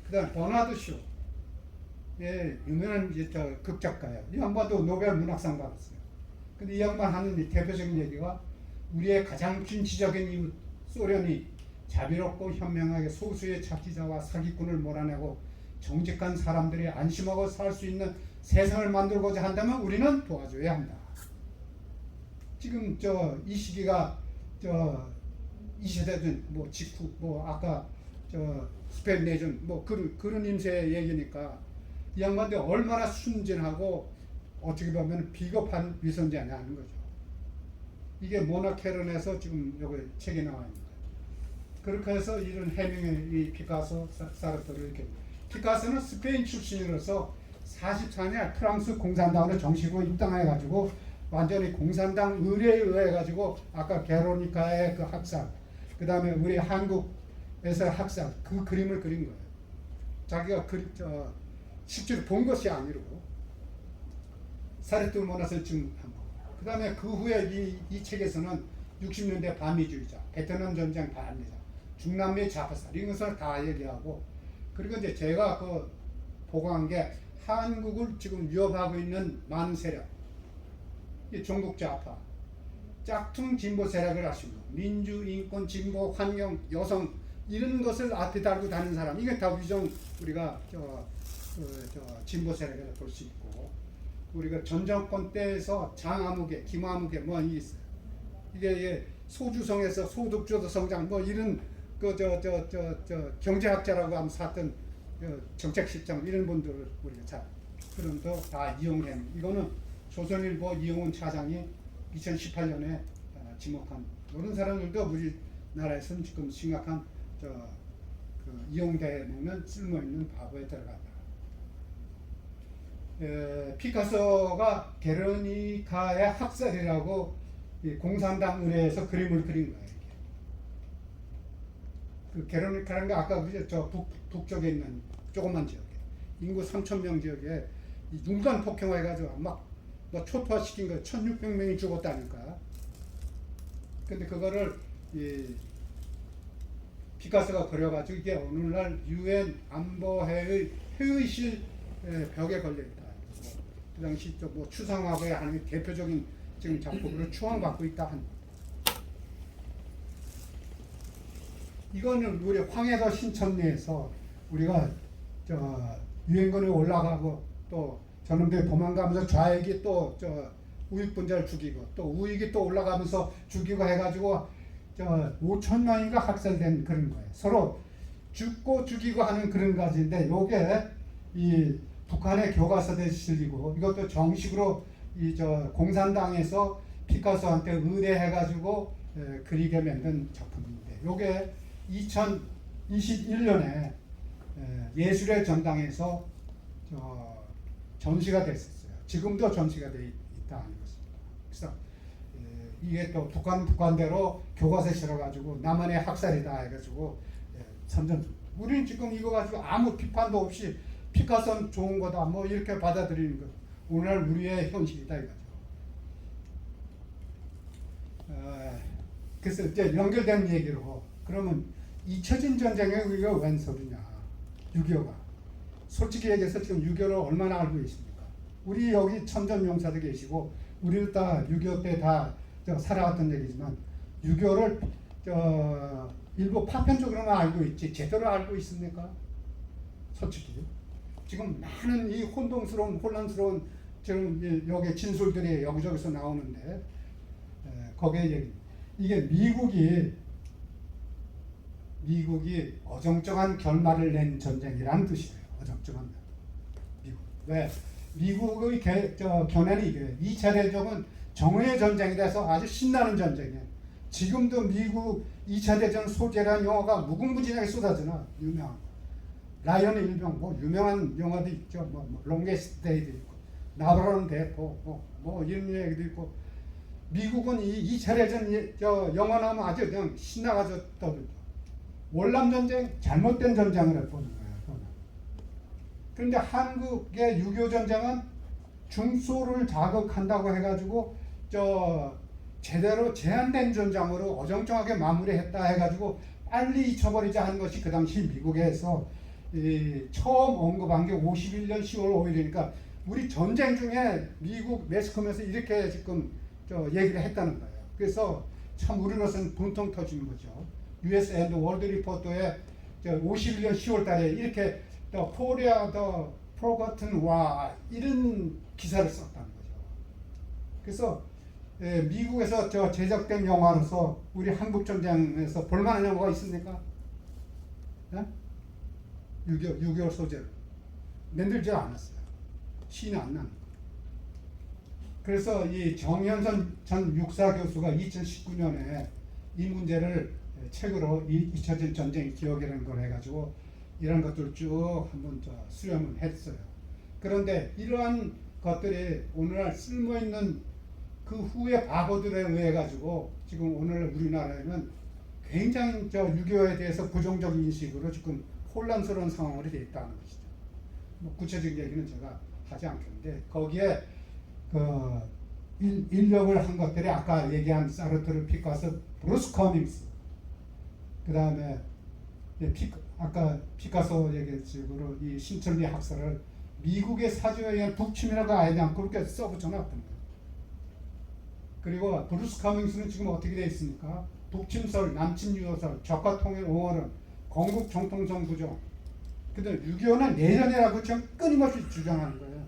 그 다음 버나드 쇼, 유명한 극작가예요. 이 양반도 노벨 문학상 받았어요. 근데 이 양반 하는 이 대표적인 얘기가, 우리의 가장 진취적인 이웃 소련이 자비롭고 현명하게 소수의 착취자와 사기꾼을 몰아내고 정직한 사람들이 안심하고 살 수 있는 세상을 만들고자 한다면 우리는 도와줘야 한다. 지금 이 시기가 이 시대든 뭐 직후 뭐 아까 스페인 내전 뭐 그런 임세의 얘기니까 이 양반들 얼마나 순진하고 어떻게 보면 비겁한 위선자냐는 거죠. 이게 모나케론에서 지금 여기 책에 나와 있는 거예요. 그렇게 해서 이런 해밍의 피카소, 사르트르 이렇게. 피카소는 스페인 출신으로서 44년 프랑스 공산당으로 정식으로 입당해가지고 완전히 공산당 의뢰에 의해가지고 아까 게로니카의 그 학살, 그 다음에 우리 한국에서 학살, 그 그림을 그린 거예요. 자기가 실제로 본 것이 아니고 사르트르 문화를 지금 한 거. 그 다음에 그 후에 이 책에서는 60년대 반미주의자, 베트남 전쟁 반미자, 중남미 자파살 이런 것을 다 얘기하고, 그리고 이제 제가 보고한 게 한국을 지금 위협하고 있는 많은 세력, 이 종북 좌파, 짝퉁 진보 세력을 하시고 민주, 인권, 진보, 환경, 여성 이런 것을 앞에 달고 다니는 사람, 이게 다 위정 우리가 진보 세력이라 볼 수 있고, 우리가 전 정권 때에서 장아무개, 김아무개 뭐 있어요. 이게 소주성에서 소득주도 성장 뭐 이런 경제학자라고 하면 샀던 정책실장 이런 분들을 우리가 잘 그런 거 다 이용해. 이거는 조선일보 이용훈 차장이 2018년에 지목한 이런 사람들도 우리나라에서는 지금 심각한 이용돼 놓으면 쓸모있는 바보에 들어간다. 피카소가 게르니카의 학살이라고 공산당 의뢰에서 그림을 그린 거예요. 그 게르니카라는 게 아까 저 북쪽에 있는 조그만 지역에 인구 3,000명 지역에 눈간 폭행해가지고 막 초토화시킨 거 1,600명이 죽었다니까. 근데 그거를 피카소가 그려가지고 이게 오늘날 UN 안보회의 회의실 벽에 걸려 있다. 그 당시 뭐 추상화가 하는 대표적인 지금 작품으로 추앙받고 있다 한. 이거는 우리 황해도 신천리에서 우리가 유엔군이 올라가고 또 저놈들이 도망가면서 좌익이 또 우익 분자를 죽이고 또 우익이 또 올라가면서 죽이고 해가지고 5천 명인가 학살된 그런 거예요. 서로 죽고 죽이고 하는 그런 가지인데 요게 이 북한의 교과서에 실리고 이것도 정식으로 공산당에서 피카소한테 의뢰해가지고 그리게 만든 작품인데 요게 2021년에 예술의 전당에서 전시가 됐었어요. 지금도 전시가 돼 있다는 것입니다. 그래서 이게 또 북한대로 교과서에 실어가지고 남한의 학살이다 해가지고 선전. 우리는 지금 이거 가지고 아무 비판도 없이 피카소는 좋은 거다 뭐 이렇게 받아들이는 거. 오늘 우리의 현실이다 이거죠. 그래서 이제 연결된 얘기로 그러면 잊혀진 전쟁에 우리가 웬 소리냐? 6.25가 솔직히 얘기해서 지금 6.25를 얼마나 알고 계십니까? 우리 여기 천전용사도 계시고 우리도 다 6.25 때 다 살아왔던 얘기지만 6.25를 일부 파편적으로만 알고 있지 제대로 알고 있습니까? 솔직히 지금 많은 이 혼란스러운 지금 여기 진술들이 여기저기서 나오는데 거기에 얘기 이게 미국이 어정쩡한 결말을 낸 전쟁이라는 뜻이에요. 어정쩡한 미국. 왜? 미국의 견해는 이게 2차 대전은 정의의 전쟁이 돼서 아주 신나는 전쟁이에요. 지금도 미국 2차 대전 소재라는 영화가 무궁무진하게 쏟아지나 유명한 라이언 일병 뭐 유명한 영화도 있죠. 뭐 롱게스트 데이도 있고 나바론 대포 뭐 이런 얘기도 있고 미국은 이 2차 대전 영화 나오면 아주 그냥 신나가지고 떠들죠. 월남전쟁 잘못된 전쟁을 보는 거예요. 그런데 한국의 6.25 전쟁은 중소를 자극한다고 해가지고 제대로 제한된 전장으로 어정쩡하게 마무리했다 해가지고 빨리 잊혀버리자 하는 것이 그 당시 미국에서 처음 언급한 게 51년 10월 5일이니까 우리 전쟁 중에 미국 매스컴에서 이렇게 지금 얘기를 했다는 거예요. 그래서 참 우리로서는 분통 터지는 거죠. US and World Report에 51년 10월 달에 이렇게 코리아 더 프로거튼 와 이런 기사를 썼다는 거죠. 그래서 미국에서 제작된 영화로서 우리 한국 전쟁에서 볼만한 영화가 있습니까? 6.25 소재로 만들지 않았어요. 신이 안 나는. 그래서 이 정현선 전 육사 교수가 2019년에 이 문제를 책으로 잊혀진 전쟁의 기억이라는 걸 해가지고 이런 것들을 쭉 한번 수렴을 했어요. 그런데 이러한 것들이 오늘날 쓸모있는 그 후의 바보들에 의해 가지고 지금 오늘 우리나라에는 굉장히 6.25에 대해서 부정적인 인식으로 지금 혼란스러운 상황으로 되어 있다는 것이죠. 뭐 구체적인 얘기는 제가 하지 않겠는데 거기에 인력을 한 것들이 아까 얘기한 사르트르, 피카소, 브루스 커밍스 그 다음에 아까 피카소 얘기식으로 이 신천리 학설을 미국의 사주에 의한 북침이라고 하지 않고 그렇게 써붙여놨던 거예요. 그리고 브루스 커밍스는 지금 어떻게 되어 있습니까? 북침설, 남침유도설, 적화통일 5월은 건국 정통성 구조. 근데 6.25는 내전이라고 지금 끊임없이 주장하는 거예요.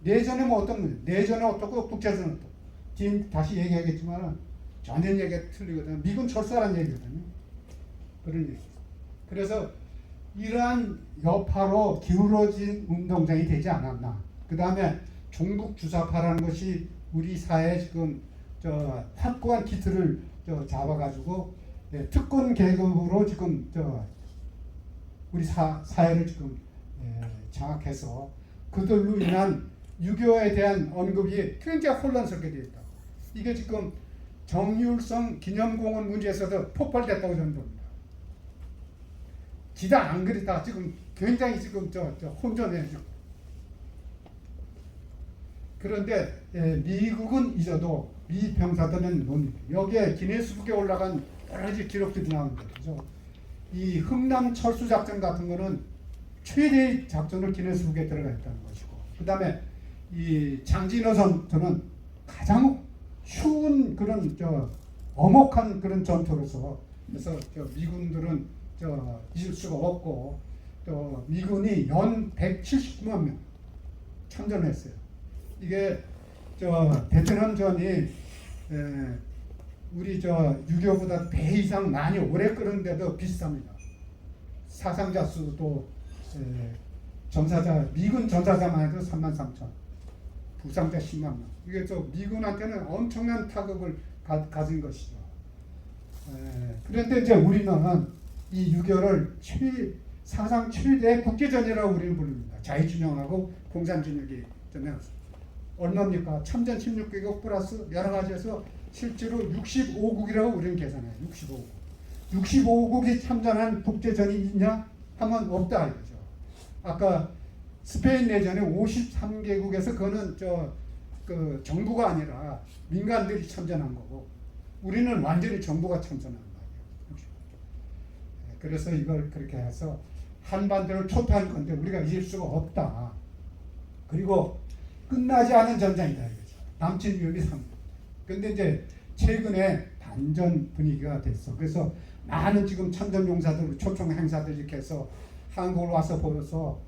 내전에 뭐 어떤 거예요? 내전은 어떻고 국제전은 어떻고. 지금 다시 얘기하겠지만 전혀 얘기가 틀리거든요. 미군 철수하라는 얘기거든요. 그런 얘기. 그래서 이러한 여파로 기울어진 운동장이 되지 않았나. 그 다음에 종북 주사파라는 것이 우리 사회에 지금 확고한 기틀을 잡아가지고 특권 계급으로 지금 우리 사회를 지금 장악해서 그들로 인한 6.25에 대한 언급이 굉장히 혼란스럽게 되어 있다. 이게 지금 정유성 기념공원 문제에서도 폭발됐다고 저는 봅니다. 기다 안 그랬다 지금 굉장히 지금 혼전해져. 그런데 미국은 잊어도 미 병사들은 뭡니까? 여기에 기네스북에 올라간 여러 가지 기록들이 나옵니다. 그죠? 이 흥남 철수 작전 같은 거는 최대의 작전을 기네스북에 들어가 있다는 것이고, 그 다음에 이 장진호 전투는 가장 쉬운 그런 엄혹한 그런 전투로서 그래서 미군들은 잊을 수가 없고, 또 미군이 연 179만 명 참전했어요. 이게 저 베트남전이 우리 저 6.25보다 배 이상 많이 오래 끓는데도 비슷합니다. 사상자 수도 전사자 미군 전사자만 해도 33,000, 부상자 10만 명. 이게 저 미군한테는 엄청난 타격을 가진 것이죠. 그런데 이제 우리는 이 6.25를 사상 최대 국제전이라고 우리는 부릅니다. 자유진영하고 공산진영이 전에 얼마입니까? 참전 16개국 플러스 여러 가지에서 실제로 65국이라고 우리는 계산해요. 65국. 65국이 참전한 국제전이 있냐? 하면 없다 이거죠. 아까 스페인 내전에 53개국에서 그거는 그 정부가 아니라 민간들이 참전한 거고 우리는 완전히 정부가 참전한 거예요. 그래서 이걸 그렇게 해서 한반도를 초토한 건데 우리가 이길 수가 없다. 그리고 끝나지 않은 전장이다 이거죠. 남친 위협이 상. 근데 이제 최근에 반전 분위기가 됐어. 그래서 많은 지금 참전용사들, 초청 행사들 이렇게 해서 한국을 와서 보여서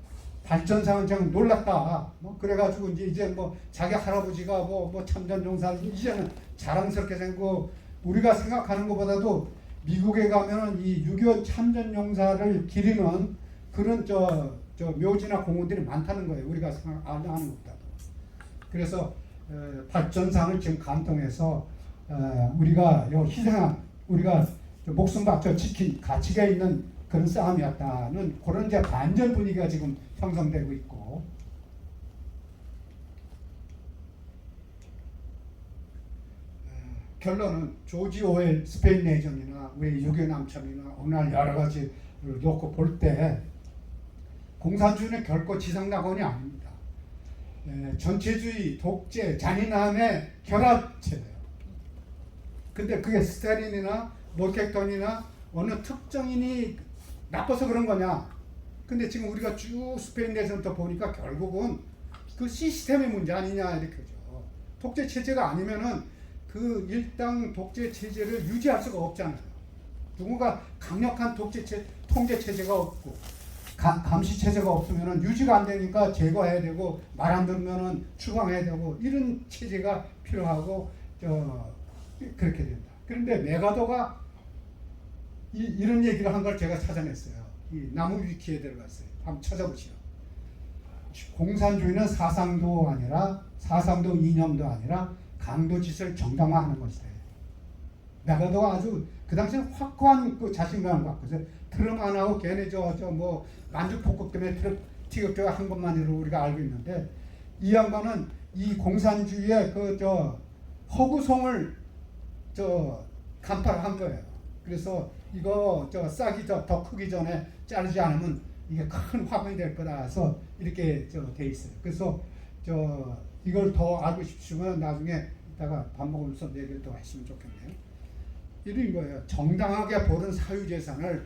발전상은 좀 놀랐다. 뭐 그래가지고 이제 뭐 자기 할아버지가 뭐 참전용사 이제는 자랑스럽게 생기고 우리가 생각하는 것보다도 미국에 가면은 이 6.25 참전용사를 기리는 그런 저 묘지나 공원들이 많다는 거예요. 우리가 생각하는 것보다도. 그래서 발전상을 지금 감동해서 우리가 희생한 우리가 목숨 바쳐 지킨 가치가 있는 그런 싸움이었다는 그런 이제 반전 분위기가 지금 형성되고 있고 결론은 조지 오웰 스페인 내전이나 우리 6.25 남참이나 오늘 여러 가지를 놓고 볼 때 공산주의는 결코 지상낙원이 아닙니다. 전체주의, 독재, 잔인함의 결합체예요. 근데 그게 스탈린이나 몰케톤이나 어느 특정인이 나빠서 그런 거냐? 근데 지금 우리가 쭉 스페인 내전부터 보니까 결국은 그 시스템의 문제 아니냐 이렇게죠. 독재 체제가 아니면은 그 일당 독재 체제를 유지할 수가 없잖아요. 누군가 강력한 독재 통제 체제가 없고 감시 체제가 없으면은 유지가 안 되니까 제거해야 되고 말 안 들으면은 추방해야 되고 이런 체제가 필요하고 그렇게 된다. 그런데 메가더가 이런 얘기를 한 걸 제가 찾아냈어요. 이 나무 위키에 들어갔어요. 한번 찾아보시오. 공산주의는 사상도 이념도 아니라 강도짓을 정당화하는 것이다. 메가더가 아주 그 당시에 확고한 그 자신감을 갖고 있어요. 트럼 안 하고 걔네 뭐 만주폭격 때문에 티격태격 한 것만으로 우리가 알고 있는데 이 양반은 이 공산주의의 허구송을 간파를 한 거예요. 그래서 이거 싹이 더 크기 전에 자르지 않으면 이게 큰 화분이 될 거라 해서 이렇게 돼 있어요. 그래서 이걸 더 알고 싶으면 나중에 이따가 밥 먹으면서 얘기를 더 하시면 좋겠네요. 이런 거예요. 정당하게 벌은 사유재산을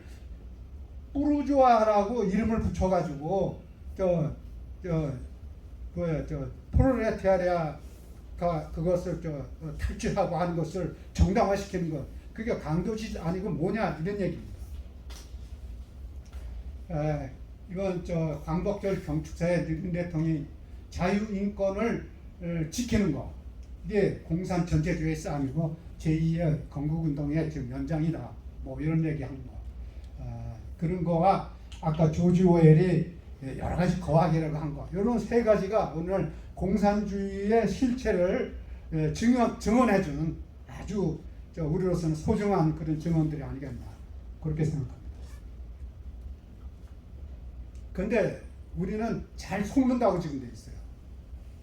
부르주아라고 이름을 붙여가지고 프롤레타리아가 그것을 탈취하고 하는 것을 정당화시키는 것. 그게 강도짓 아니고 뭐냐 이런 얘기입니다. 이건 광복절 경축사에 느린 대통령이 자유인권을 지키는 거. 이게 공산 전체주의 싸움이고 제2의 건국운동의 지금 연장이다. 뭐 이런 얘기한 거. 그런 거와 아까 조지 오웰이 여러 가지 거학이라고 한 거. 이런 세 가지가 오늘 공산주의의 실체를 증언해주는 아주 우리로서는 소중한 그런 증언들이 아니겠나 그렇게 생각합니다. 근데 우리는 잘 속는다고 지금 돼 있어요.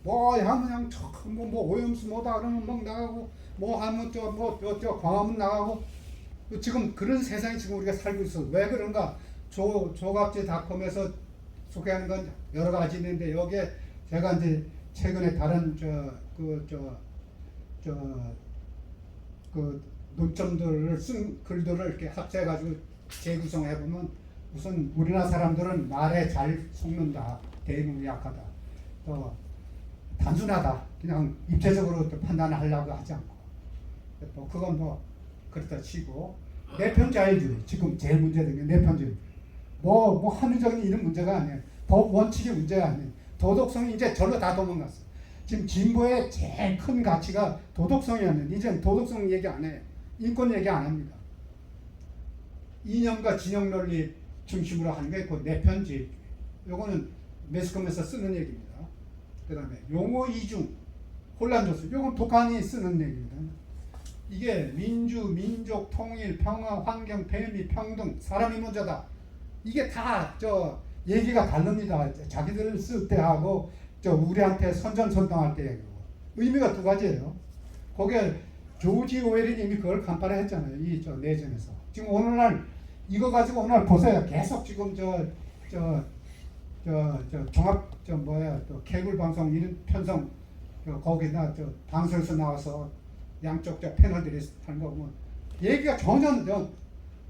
뭐 하면 그냥 뭐 오염수 뭐다 그러면 막 나가고 뭐 하면 광화문 나가고 지금 그런 세상에 지금 우리가 살고 있어. 왜 그런가? 조갑제닷컴에서 소개하는 건 여러 가지 있는데 여기에 제가 이제 최근에 다른 논점들을 쓴 글들을 이렇게 합쳐가지고 재구성해 보면 우선 우리나라 사람들은 말에 잘 속는다, 대응이 약하다, 또 단순하다, 그냥 입체적으로 판단을 하려고 하지 않고 또 그건 뭐 그렇다 치고 내편자유주의 지금 제일 문제된 게 내편주의. 뭐 합리적인 이런 문제가 아니에요. 법 원칙의 문제가 아니에요. 도덕성이 이제 절로 다 도망갔어요. 지금 진보의 제일 큰 가치가 도덕성이었는데 이제 도덕성 얘기 안 해요. 인권 얘기 안 합니다. 이념과 진영 논리 중심으로 하는 게 그 내편지. 요거는 매스컴에서 쓰는 얘기입니다. 그 다음에 용어 이중, 혼란 조수. 요건 북한이 쓰는 얘기입니다. 이게 민주, 민족, 통일, 평화, 환경, 배미, 평등, 사람이 먼저다. 이게 다 얘기가 다릅니다. 자기들 쓸 때 하고 우리한테 선전선동할 때 얘기고. 의미가 두 가지예요. 거기에 조지 오웰이 이미 그걸 간판에 했잖아요. 이 내전에서. 지금 오늘날 이거 가지고 오늘 보세요. 계속 지금 종합 또 케이블 방송 이런 편성 거기다 방송에서 나와서 양쪽 패널들이 하는 거 보면 얘기가 전혀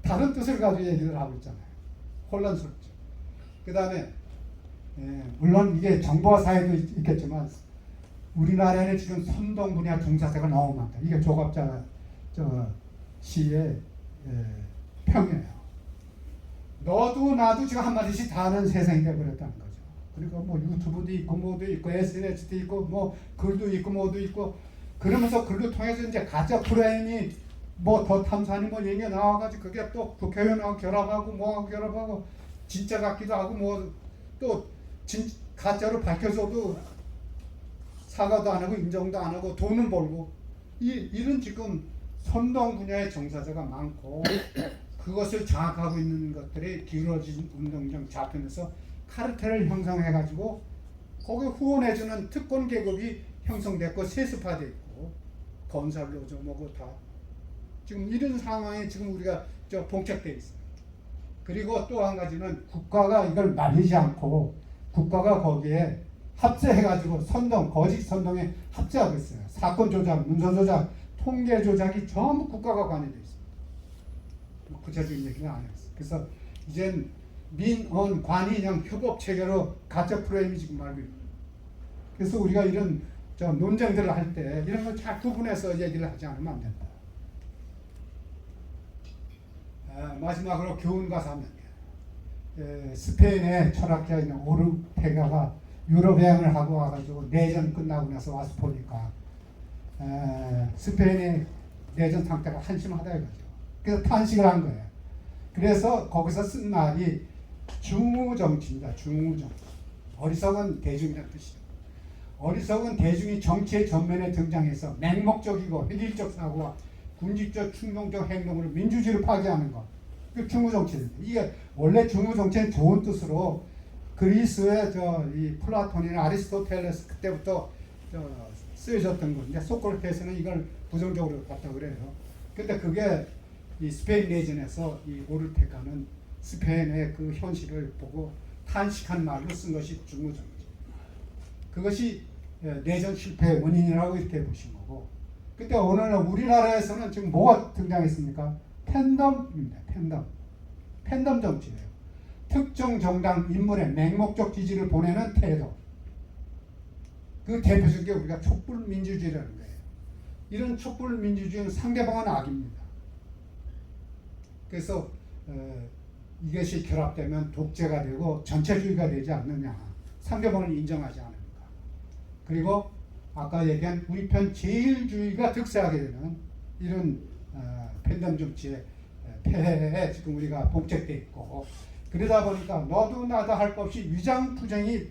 다른 뜻을 가지고 얘기를 하고 있잖아요. 혼란스럽죠. 그 다음에 물론 이게 정보화 사회도 있겠지만 우리나라에는 지금 선동 분야 종사자가 너무 많다. 이게 조갑자 시의 평이에요. 너도 나도 지금 한마디씩 다 아는 세상이 되어버렸다는 거죠. 그러니까 뭐 유튜브도 있고 뭐도 있고 SNS도 있고 뭐 글도 있고 뭐도 있고 그러면서 글도 통해서 이제 가짜 프레임이 뭐 더 탐사니 뭐 얘기가 나와가지고 그게 또 국회의원하고 결합하고 뭐하고 결합하고 진짜 같기도 하고 뭐 또 가짜로 밝혀져도 사과도 안 하고 인정도 안 하고 돈을 벌고 이런 지금 선동 분야의 종사자가 많고 그것을 장악하고 있는 것들이 기울어진 운동장 좌편에서 카르텔을 형성해가지고 거기 후원해주는 특권 계급이 형성됐고 세습화돼 있고 건설로죠 뭐고 다 지금 이런 상황에 지금 우리가 봉착돼 있어요. 그리고 또 한 가지는 국가가 이걸 말리지 않고 국가가 거기에 합세해가지고 선동, 거짓 선동에 합세하고 있어요. 사건 조작, 문서 조작, 통계 조작이 전부 국가가 관여되어 있습니다. 뭐 구체적인 얘기는 안 했어요. 그래서 이젠 민언 관이냥 협업 체계로 가짜 프레임이 지금 말고 있는 거예요. 그래서 우리가 이런 논쟁들을 할 때 이런 걸 잘 구분해서 얘기를 하지 않으면 안 된다. 마지막으로 교훈과 사명. 스페인의 철학자 있는 오르테가가 유럽 여행을 하고 와가지고 내전 끝나고 나서 와서 보니까 스페인의 내전 상태가 한심하다 이거죠. 그래서 탄식을 한 거예요. 그래서 거기서 쓴 말이 중우정치입니다. 중우정치. 어리석은 대중이라는 뜻이죠. 어리석은 대중이 정치의 전면에 등장해서 맹목적이고 획일적 사고와 군집적 충동적 행동으로 민주주의를 파괴하는 것. 그 중우정치입니다. 이게 원래 중우정치는 좋은 뜻으로 그리스의 이 플라톤이나 아리스토텔레스 그때부터 쓰여졌던 건데 소크라테스는 이걸 부정적으로 봤다 그래요. 근데 그게 이 스페인 내전에서 이 오르테가는 스페인의 그 현실을 보고 탄식한 말로 쓴 것이 중우정치. 그것이 내전 실패의 원인이라고 이렇게 보신 거고. 그때 오늘날 우리나라에서는 지금 뭐가 등장했습니까? 팬덤입니다. 팬덤 정치예요. 특정 정당 인물의 맹목적 지지를 보내는 태도. 그 대표적인 게 우리가 촛불민주주의라는 거예요. 이런 촛불민주주의는 상대방은 악입니다. 그래서 이것이 결합되면 독재가 되고 전체주의가 되지 않느냐. 상대방을 인정하지 않으니까. 그리고 아까 얘기한 우리 편 제일주의가 득세하게 되는 이런 팬덤 정치의 폐해에 지금 우리가 봉착돼 있고 그러다 보니까 너도 나도 할 것 없이 위장투쟁이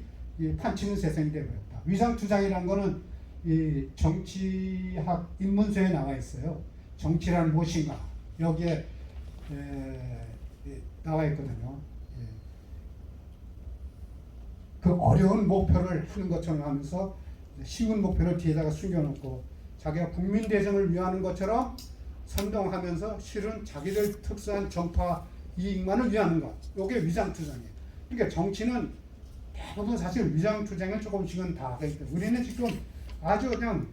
판치는 세상이 되어버렸다. 위장투쟁이라는 거는 이 정치학 입문서에 나와 있어요. 정치란 무엇인가 여기에 나와 있거든요. 그 어려운 목표를 하는 것처럼 하면서 쉬운 목표를 뒤에다가 숨겨놓고 자기가 국민대전을 위하는 것처럼 선동하면서 실은 자기들 특수한 정파 이익만을 위하는 것. 이게 위장투쟁이에요. 그러니까 정치는 대부분 사실 위장투쟁을 조금씩은 다 하기 때문에 우리는 지금 아주 그냥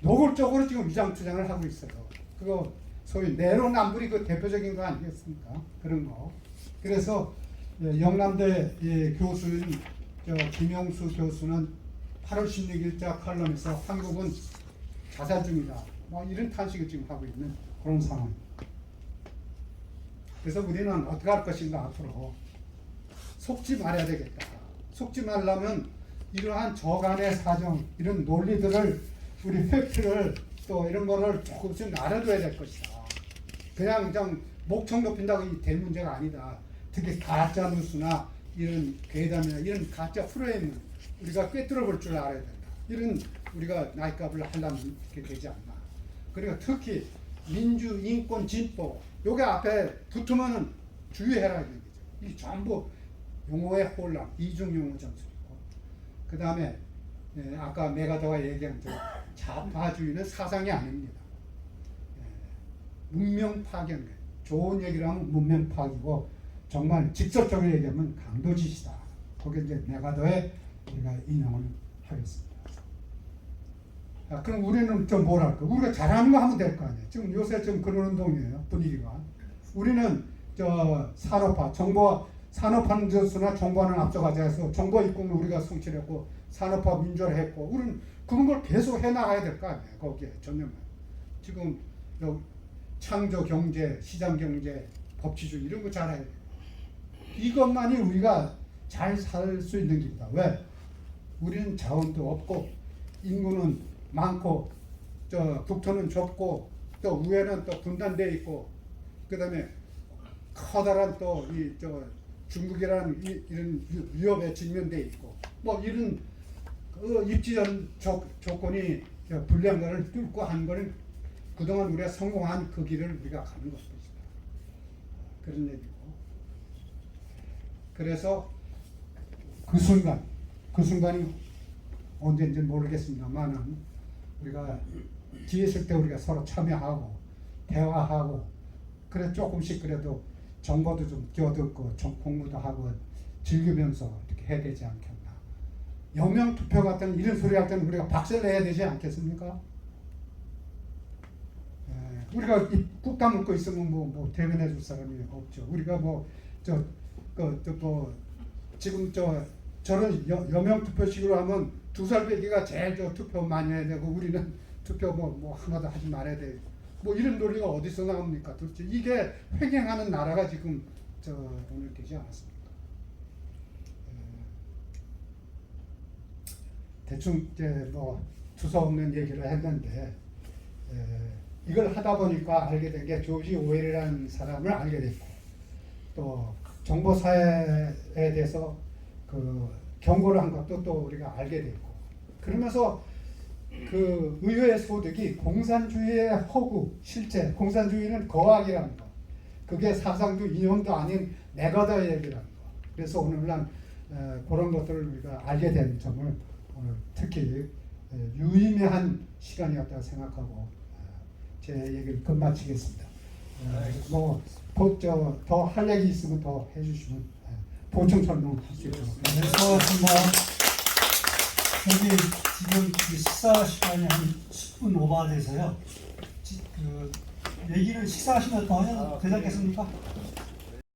노골적으로 지금 위장투쟁을 하고 있어요. 그거 소위 내로남불이 그 대표적인 거 아니겠습니까? 그런 거. 그래서 영남대 교수인 김영수 교수는 8월 16일자 칼럼에서 한국은 자살 중이다. 뭐 이런 탄식을 지금 하고 있는 그런 상황입니다. 그래서 우리는 어떻게 할 것인가 앞으로 속지 말아야 되겠다. 속지 말려면 이러한 저간의 사정, 이런 논리들을 우리 팩트를 또 이런 거를 조금씩 알아둬야 될 것이다. 그냥 목청 높인다고 될 문제가 아니다. 특히 가짜 뉴스나 이런 괴담이나 이런 가짜 프레임은 우리가 꿰뚫어 볼 줄 알아야 된다. 이런 우리가 나이값을 하려면 이렇게 되지 않나. 그리고 특히 민주, 인권, 진보 요게 앞에 붙으면은 주의해라 이런 거죠. 이 전부 용어의 혼란, 이중 용어 전술이고, 그 다음에 아까 메가더가 얘기한 저 좌파주의는 사상이 아닙니다. 문명 파괴인 거예요. 좋은 얘기를 하면 문명 파괴고, 정말 직접적으로 얘기하면 강도짓이다. 거기에 이제 메가더에 우리가 인용을 하겠습니다. 그럼 우리는 좀 뭐랄까? 우리가 잘하는 거 하면 될 거 아니에요. 지금 요새 좀 그런 운동이에요. 분위기가. 우리는 저 산업화, 정보 산업화는 저수나 정보화는 앞서가자 해서 정보 입국을 우리가 성취했고 산업화 민주화를 했고, 우리는 그런 걸 계속 해나가야 될 거 아니에요. 거기에 전념을. 지금 창조 경제, 시장 경제, 법치주의 이런 거 잘해야 돼요. 이것만이 우리가 잘 살 수 있는 길이다. 왜? 우리는 자원도 없고 인구는 많고 저 국토는 좁고 또 우에는 또 분단돼 있고, 그다음에 커다란 또 이 저 중국이라는 이런 위협에 직면돼 있고, 뭐 이런 입지전 조건이 불리한 거를 뚫고 한 거는 그동안 우리가 성공한 그 길을 우리가 가는 것입니다. 그런 얘기고. 그래서 그 순간이 언제인지 모르겠습니다만은 우리가 뒤에 있을 때 우리가 서로 참여하고 대화하고, 그래 조금씩 그래도 정보도 좀 끼어듣고 공부도 하고 즐기면서 이렇게 해야 되지 않겠나. 여명 투표 같은 이런 소리 할 때는 우리가 박수를 내야 되지 않겠습니까? 우리가 꾹 다물고 있으면 뭐 대변해 줄 사람이 없죠. 우리가 지금 저런 여명 투표식으로 하면 2살 배기가 제일 투표 많이 해야 되고, 우리는 투표 뭐 하나도 하지 말아야 돼. 뭐 이런 논리가 어디서 나옵니까? 도대체 이게 횡행하는 나라가 지금 오늘 되지 않았습니까? 대충 이제 뭐 주소 없는 얘기를 했는데, 이걸 하다 보니까 알게 된 게 조지 오웰이라는 사람을 알게 됐고, 또 정보사회에 대해서 그 경고를 한 것도 또 우리가 알게 됐고, 그러면서 그 의회의 소득이 공산주의의 허구, 실제 공산주의는 거악이라는 거, 그게 사상도 이념도 아닌 메가더의 얘기라는 거. 그래서 오늘날 그런 것들을 우리가 알게 된 점을 오늘 특히 유의미한 시간이었다고 생각하고 제 얘기를 끝마치겠습니다. 더 할 얘기 있으면 더 해주시면 보충 설명할 수 있도록. 네, 수고하셨습니다. 여기 지금 식사 시간이 한 10분 오버돼서요. 얘기를 식사하시면 더 해도 되겠습니까?